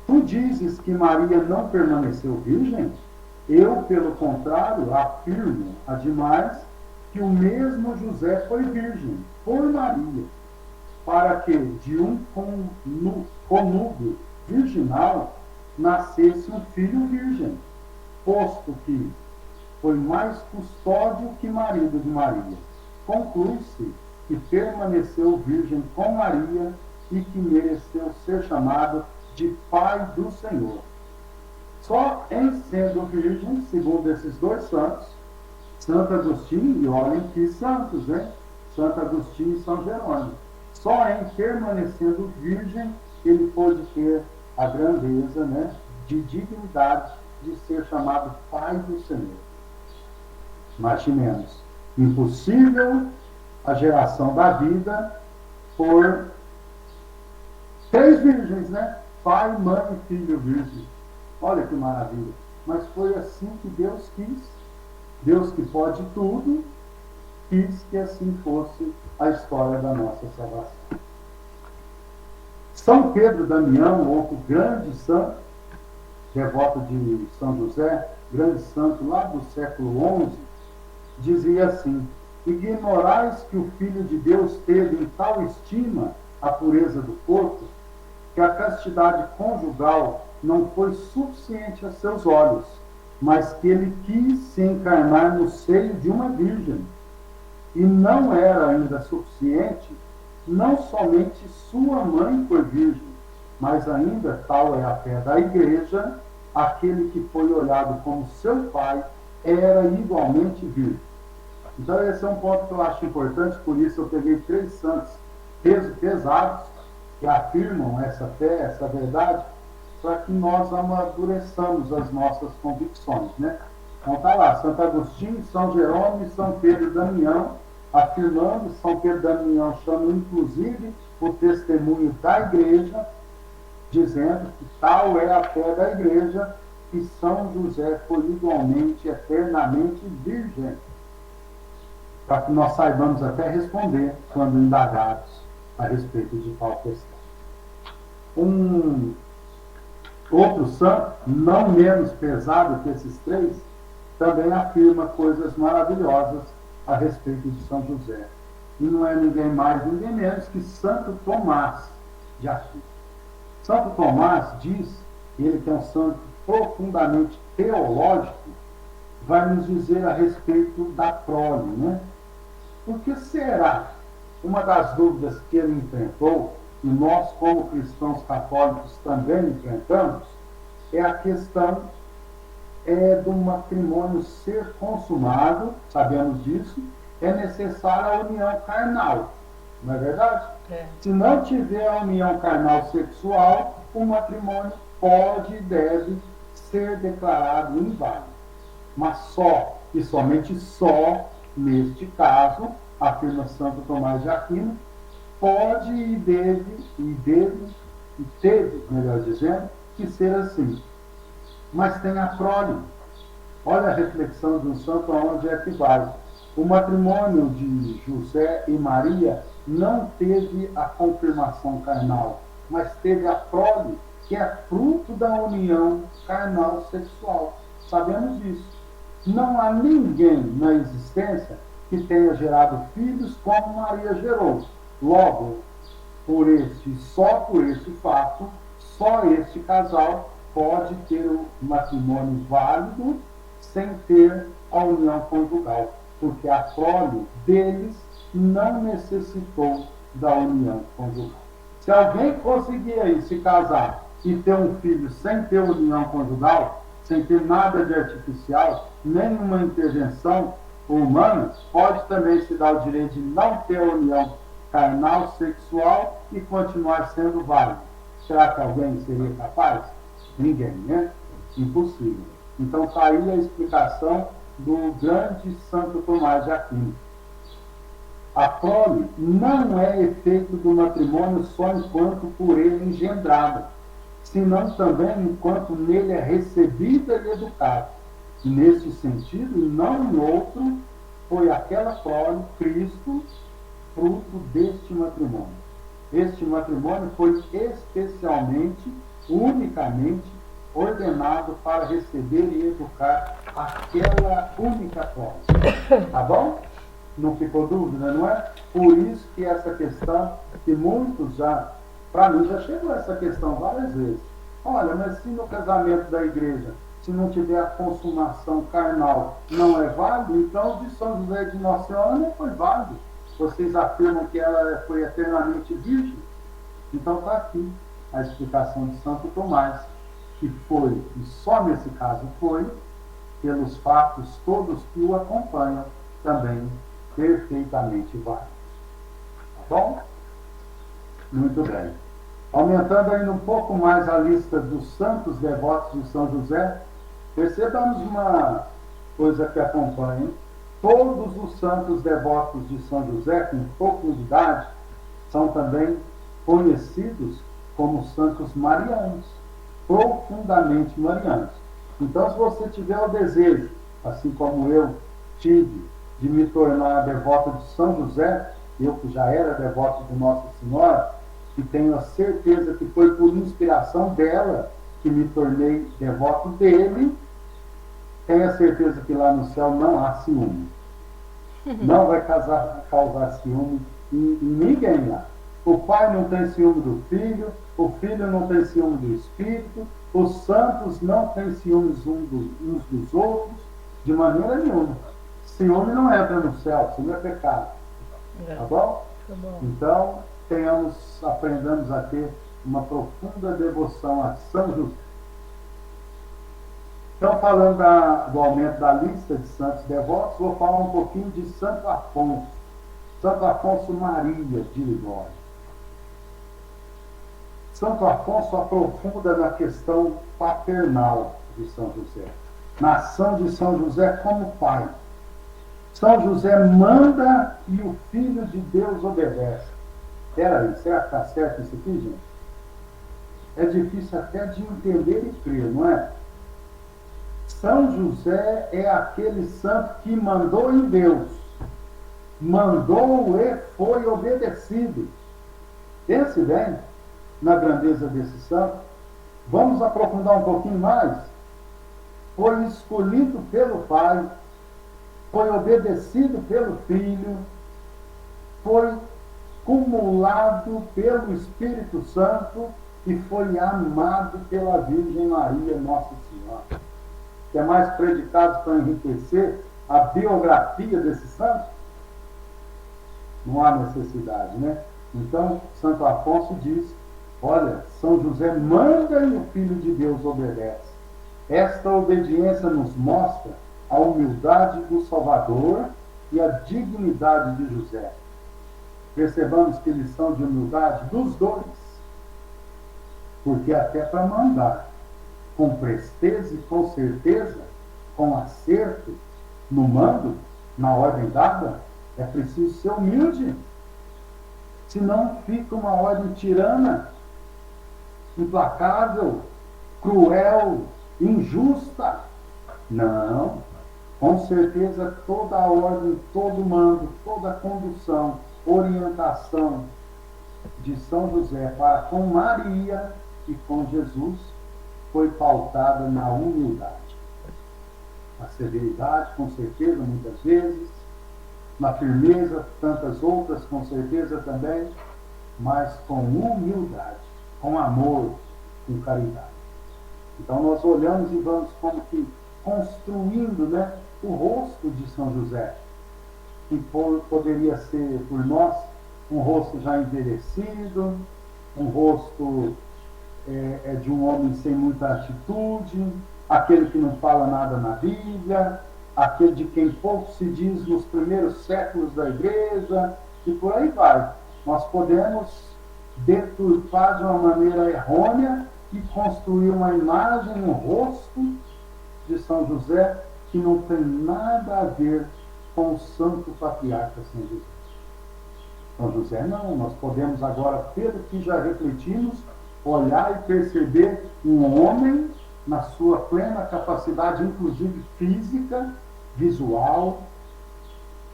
tu dizes que Maria não permaneceu virgem? Eu, pelo contrário, afirmo, ademais, que o mesmo José foi virgem, por Maria, para que de um conúbio virginal nascesse um filho virgem, posto que foi mais custódio que marido de Maria. Conclui-se que permaneceu virgem com Maria e que mereceu ser chamado de Pai do Senhor. Só em sendo virgem, segundo esses dois santos, Santo Agostinho, e olhem que santos, né? Santo Agostinho e São Jerônimo. Só em permanecendo virgem, ele pôde ter a grandeza, né, de dignidade de ser chamado Pai do Senhor. Imaginemos, impossível a geração da vida por três virgens, né? Pai, mãe e filho virgem. Olha que maravilha. Mas foi assim que Deus quis. Deus que pode tudo, quis que assim fosse a história da nossa salvação. São Pedro Damião, outro grande santo, devoto de São José, grande santo lá do século XI, dizia assim: ignorais que o Filho de Deus teve em tal estima a pureza do corpo, que a castidade conjugal não foi suficiente a seus olhos, mas que ele quis se encarnar no seio de uma virgem. E não era ainda suficiente, não somente sua mãe foi virgem, mas ainda, tal é a fé da Igreja, aquele que foi olhado como seu pai era igualmente virgem. Então esse é um ponto que eu acho importante, por isso eu peguei três santos pesados que afirmam essa fé, essa verdade, para que nós amadureçamos as nossas convicções, né? Então tá lá, Santo Agostinho, São Jerônimo e São Pedro Damião, afirmando. São Pedro Damião chama inclusive o testemunho da Igreja, dizendo que tal é a fé da Igreja, que São José foi igualmente, eternamente virgem, para que nós saibamos até responder quando indagados a respeito de tal questão. Outro santo, não menos pesado que esses três, também afirma coisas maravilhosas a respeito de São José. E não é ninguém mais, ninguém menos que Santo Tomás de Aquino. Santo Tomás diz, ele que é um santo profundamente teológico, vai nos dizer a respeito da prole, né? Por que será? Uma das dúvidas que ele enfrentou, e nós como cristãos católicos também enfrentamos, é a questão do matrimônio ser consumado, sabemos disso, é necessária a união carnal. Não é verdade? É. Se não tiver a união carnal sexual, o matrimônio pode e deve ser declarado inválido. Mas só, e somente só, neste caso, afirma Santo Tomás de Aquino, pode e teve, melhor dizendo, que ser assim. Mas tem a prole. Olha a reflexão de um santo aonde é que vai. O matrimônio de José e Maria não teve a confirmação carnal, mas teve a prole, que é fruto da união carnal sexual. Sabemos disso. Não há ninguém na existência que tenha gerado filhos como Maria gerou. Logo, só por este fato, só este casal pode ter um matrimônio válido sem ter a união conjugal, porque a prole deles não necessitou da união conjugal. Se alguém conseguir aí se casar e ter um filho sem ter união conjugal, sem ter nada de artificial, nenhuma intervenção humana, pode também se dar o direito de não ter a união carnal, sexual e continuar sendo válido. Será que alguém seria capaz? Ninguém, né? Impossível. Então está aí a explicação do grande Santo Tomás de Aquino. A prole não é efeito do matrimônio só enquanto por ele engendrada, senão também enquanto nele é recebida e educada. E nesse sentido, e não em outro, foi aquela prole, Cristo, fruto deste matrimônio. Este matrimônio foi especialmente, unicamente, ordenado para receber e educar aquela única prole. Tá bom? Não ficou dúvida, não é? Por isso que essa questão, que muitos já, para mim já chegou essa questão várias vezes. Olha, mas se no casamento da igreja, se não tiver a consumação carnal, não é válido, então o de São José de Nossa Senhora não foi válido. Vocês afirmam que ela foi eternamente virgem? Então está aqui a explicação de Santo Tomás, que foi, e só nesse caso foi, pelos fatos todos que o acompanham, também perfeitamente válido. Tá bom? Muito bem. Aumentando ainda um pouco mais a lista dos santos devotos de São José, percebamos uma coisa que acompanha. Todos os santos devotos de São José, com profundidade, são também conhecidos como santos marianos, profundamente marianos. Então, se você tiver o desejo, assim como eu tive, de me tornar devoto de São José, eu que já era devoto de Nossa Senhora, e tenho a certeza que foi por inspiração dela que me tornei devoto dele, tenho a certeza que lá no céu não há ciúme. Não vai causar ciúme em ninguém lá. O pai não tem ciúme do filho, o filho não tem ciúme do espírito, os santos não têm ciúmes uns dos outros, de maneira nenhuma. Ciúme não entra no céu, ciúme é pecado. Tá bom? Tá bom. Então, aprendamos a ter uma profunda devoção a São José. Então, falando do aumento da lista de santos devotos, vou falar um pouquinho de Santo Afonso. Santo Afonso Maria de Ligório. Santo Afonso aprofunda na questão paternal de São José. Na ação de São José como pai. São José manda e o Filho de Deus obedece. Espera aí, será que está certo isso aqui, gente? É difícil até de entender e crer, não é? São José é aquele santo que mandou em Deus. Mandou e foi obedecido. Pense bem na grandeza desse santo. Vamos aprofundar um pouquinho mais? Foi escolhido pelo Pai, foi obedecido pelo Filho, foi cumulado pelo Espírito Santo e foi amado pela Virgem Maria, Nossa Senhora. Quer mais predicados para enriquecer a biografia desse santo? Não há necessidade, né? Então, Santo Afonso diz, olha, São José manda e o Filho de Deus obedece. Esta obediência nos mostra a humildade do Salvador e a dignidade de José. Percebamos que lição de humildade dos dois, porque até para mandar com presteza e com certeza, com acerto no mando, na ordem dada, é preciso ser humilde. Senão fica uma ordem tirana, implacável, cruel, injusta. Não. Com certeza toda a ordem, todo o mando, toda a condução, orientação de São José para com Maria e com Jesus foi pautada na humildade. Na severidade, com certeza, muitas vezes, na firmeza, tantas outras, com certeza também, mas com humildade, com amor, com caridade. Então nós olhamos e vamos como que construindo, né, o rosto de São José, que poderia ser por nós um rosto já envelhecido, um rosto de um homem sem muita atitude, aquele que não fala nada na Bíblia, aquele de quem pouco se diz nos primeiros séculos da igreja, e por aí vai. Nós podemos deturpar de uma maneira errônea e construir uma imagem, um rosto de São José que não tem nada a ver com o santo patriarca São José. São José não, nós podemos agora, pelo que já refletimos, olhar e perceber um homem na sua plena capacidade, inclusive física, visual,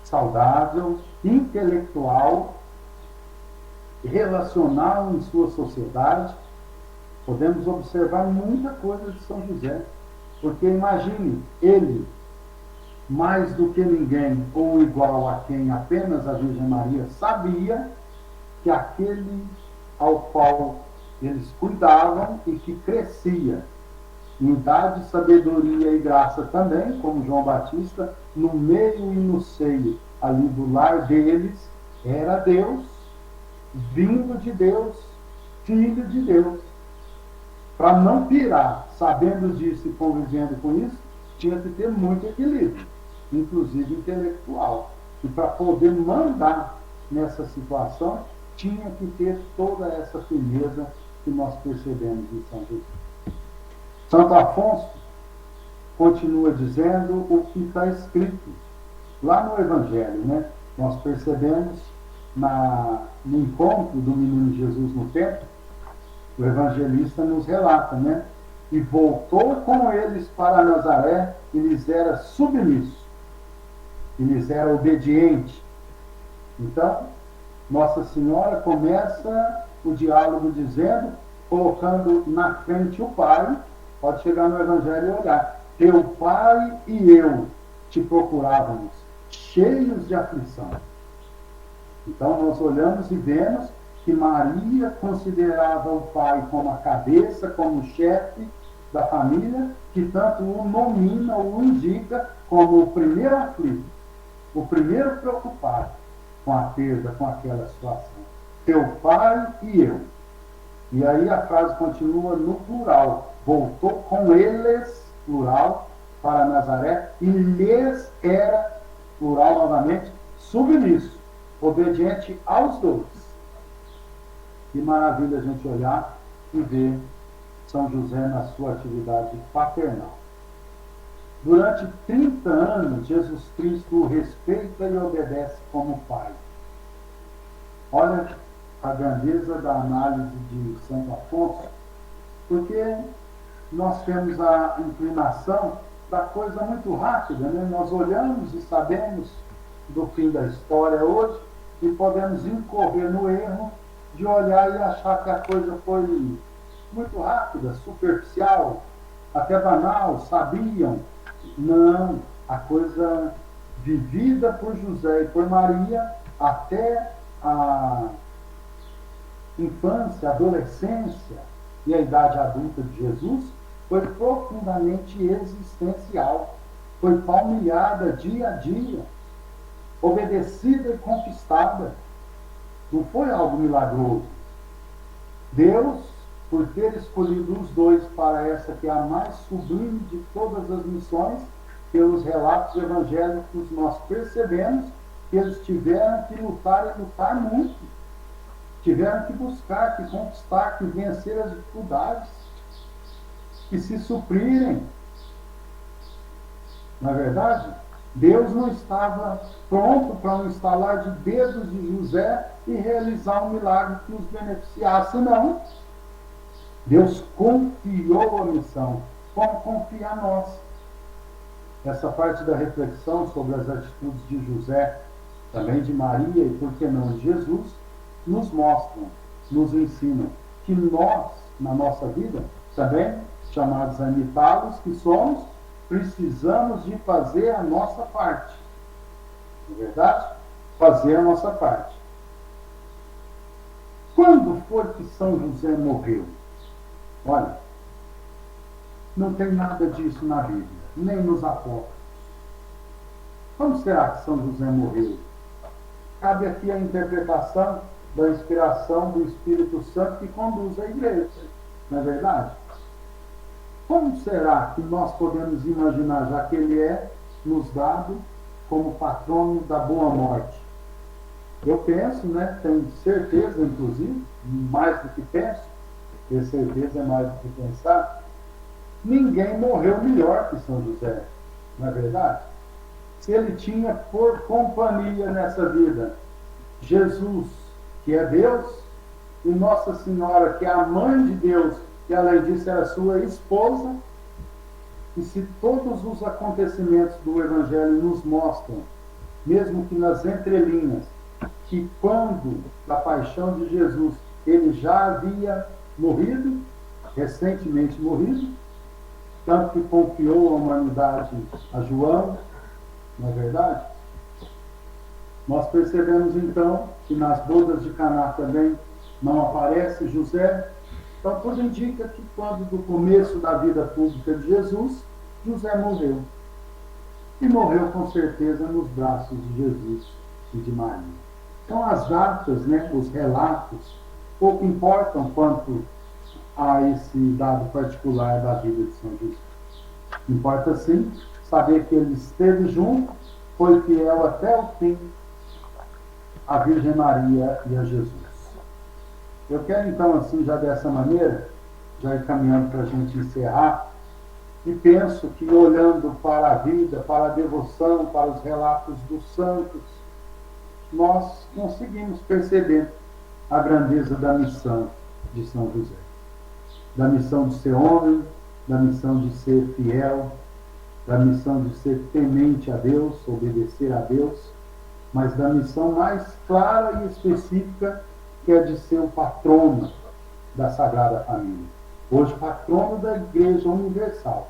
saudável, intelectual, relacional em sua sociedade. Podemos observar muita coisa de São José, porque imagine, ele, mais do que ninguém, ou igual a quem apenas a Virgem Maria sabia que aquele ao qual eles cuidavam e que crescia em idade, sabedoria e graça também, como João Batista, no meio e no seio ali do lar deles, era Deus, vindo de Deus, filho de Deus. Para não pirar, sabendo disso e convivendo com isso, tinha que ter muito equilíbrio, inclusive intelectual. E para poder mandar nessa situação, tinha que ter toda essa firmeza que nós percebemos em São José. Santo Afonso continua dizendo o que está escrito lá no Evangelho, né? Nós percebemos no encontro do menino Jesus no templo, o evangelista nos relata, né? E voltou com eles para Nazaré e lhes era submisso, e lhes era obediente. Então, Nossa Senhora começa o diálogo dizendo, colocando na frente o Pai. Pode chegar no Evangelho e olhar. Teu pai e eu te procurávamos, cheios de aflição. Então nós olhamos e vemos que Maria considerava o pai como a cabeça, como o chefe da família, que tanto o nomina, o indica como o primeiro aflito, o primeiro preocupado com a perda, com aquela situação. Teu pai e eu. E aí a frase continua no plural. Voltou com eles, plural, para Nazaré, e lhes era, plural novamente, submisso, obediente aos dois. Que maravilha a gente olhar e ver São José na sua atividade paternal. Durante 30 anos, Jesus Cristo o respeita e obedece como pai. Olha a grandeza da análise de Santo Afonso, porque nós temos a inclinação da coisa muito rápida, né? Nós olhamos e sabemos do fim da história hoje e podemos incorrer no erro de olhar e achar que a coisa foi muito rápida, superficial, até banal, sabiam. Não, a coisa vivida por José e por Maria até a infância, adolescência e a idade adulta de Jesus foi profundamente existencial, foi palmilhada dia a dia, obedecida e conquistada. Não foi algo milagroso. Deus, por ter escolhido os dois para essa que é a mais sublime de todas as missões, pelos relatos evangélicos, nós percebemos que eles tiveram que lutar e lutar muito. Tiveram que buscar, que conquistar, que vencer as dificuldades, que se suprirem. Na verdade, Deus não estava pronto para um estalar de dedos de José e realizar um milagre que os beneficiasse, não. Deus confiou a missão, como confia a nós. Essa parte da reflexão sobre as atitudes de José, também de Maria e, por que não, de Jesus, nos mostram, nos ensinam que nós, na nossa vida, também, chamados a imitá-los, que somos, precisamos de fazer a nossa parte. Não é verdade? Fazer a nossa parte. Quando foi que São José morreu? Olha, não tem nada disso na Bíblia, nem nos apóstolos. Como será que São José morreu? Cabe aqui a interpretação da inspiração do Espírito Santo que conduz a igreja. Não é verdade? Como será que nós podemos imaginar, já que ele é nos dado como patrono da boa morte? Eu penso, né, tenho certeza, inclusive, mais do que penso, ter certeza é mais do que pensar, ninguém morreu melhor que São José, não é verdade? Se ele tinha por companhia nessa vida Jesus, que é Deus, e Nossa Senhora, que é a mãe de Deus, que além disso era sua esposa, e se todos os acontecimentos do Evangelho nos mostram, mesmo que nas entrelinhas, que quando da paixão de Jesus ele já havia morrido, recentemente morrido, tanto que confiou a humanidade a João, não é verdade? Nós percebemos então que nas bodas de Caná também não aparece José. Então tudo indica que quando do começo da vida pública de Jesus, José morreu. E morreu com certeza nos braços de Jesus e de Maria. Então as datas, né, os relatos, pouco importam quanto a esse dado particular da vida de São José. Importa sim saber que ele esteve junto, foi fiel até o fim à Virgem Maria e a Jesus. Eu quero então, assim, já dessa maneira, já ir caminhando para a gente encerrar, e penso que olhando para a vida, para a devoção, para os relatos dos santos, nós conseguimos perceber a grandeza da missão de São José. Da missão de ser homem, da missão de ser fiel, da missão de ser temente a Deus, obedecer a Deus, mas da missão mais clara e específica, que é de ser o patrono da Sagrada Família. Hoje, patrono da Igreja Universal,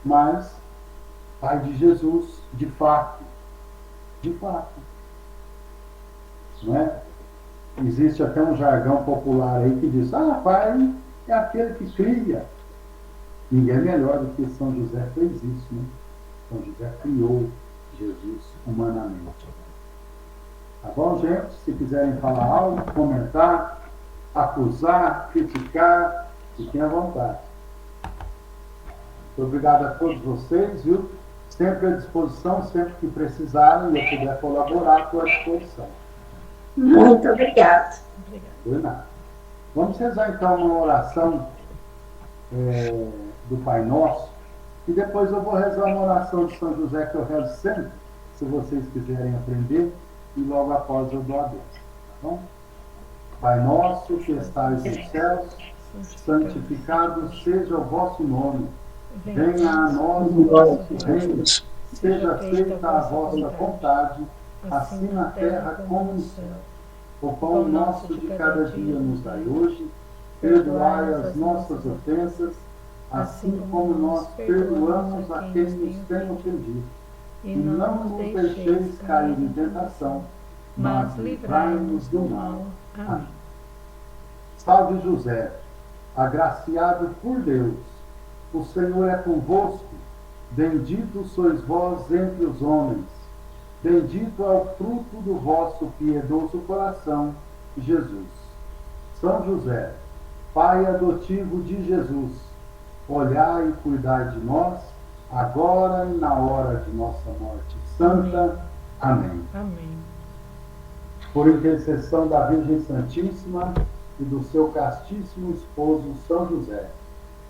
mas Pai de Jesus, de fato. De fato. Não é? Existe até um jargão popular aí que diz, pai é aquele que cria. Ninguém é melhor do que São José fez isso, né? São José criou Jesus humanamente. Tá bom, gente? Se quiserem falar algo, comentar, acusar, criticar, fiquem à vontade. Muito obrigado a todos vocês, viu? Sempre à disposição, sempre que precisarem e eu puder colaborar, estou à disposição. Muito obrigada. Por nada. Vamos rezar então uma oração do Pai Nosso, e depois eu vou rezar uma oração de São José que eu rezo sempre, se vocês quiserem aprender, e logo após eu dou a Deus. Tá bom? Pai nosso que estais nos céus, santificado seja o vosso nome. Venha a nós o vosso reino. Seja feita a vossa vontade, assim na terra como no céu. O pão nosso de cada dia nos dai hoje. Perdoai as nossas ofensas, assim como nós perdoamos a quem nos tem ofendido. E não nos deixeis cair em tentação, mas livrai-nos do mal. Amém. Salve José, agraciado por Deus, o Senhor é convosco, bendito sois vós entre os homens, bendito é o fruto do vosso piedoso coração, Jesus. São José, Pai adotivo de Jesus, olhai e cuidai de nós, agora e na hora de nossa morte santa. Amém. Amém. Por intercessão da Virgem Santíssima e do seu castíssimo esposo São José,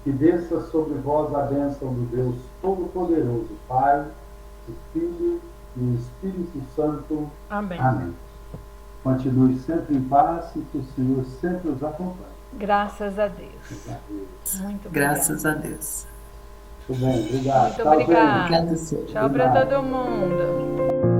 que desça sobre vós a bênção do Deus Todo-Poderoso, Pai, o Filho e o Espírito Santo. Amém. Amém. Continue sempre em paz e que o Senhor sempre os acompanhe. Graças a Deus. Muito obrigada. Graças a Deus. Muito bem, obrigado. Muito Tchau, obrigada. gente. Obrigada, senhor. Tchau para todo mundo.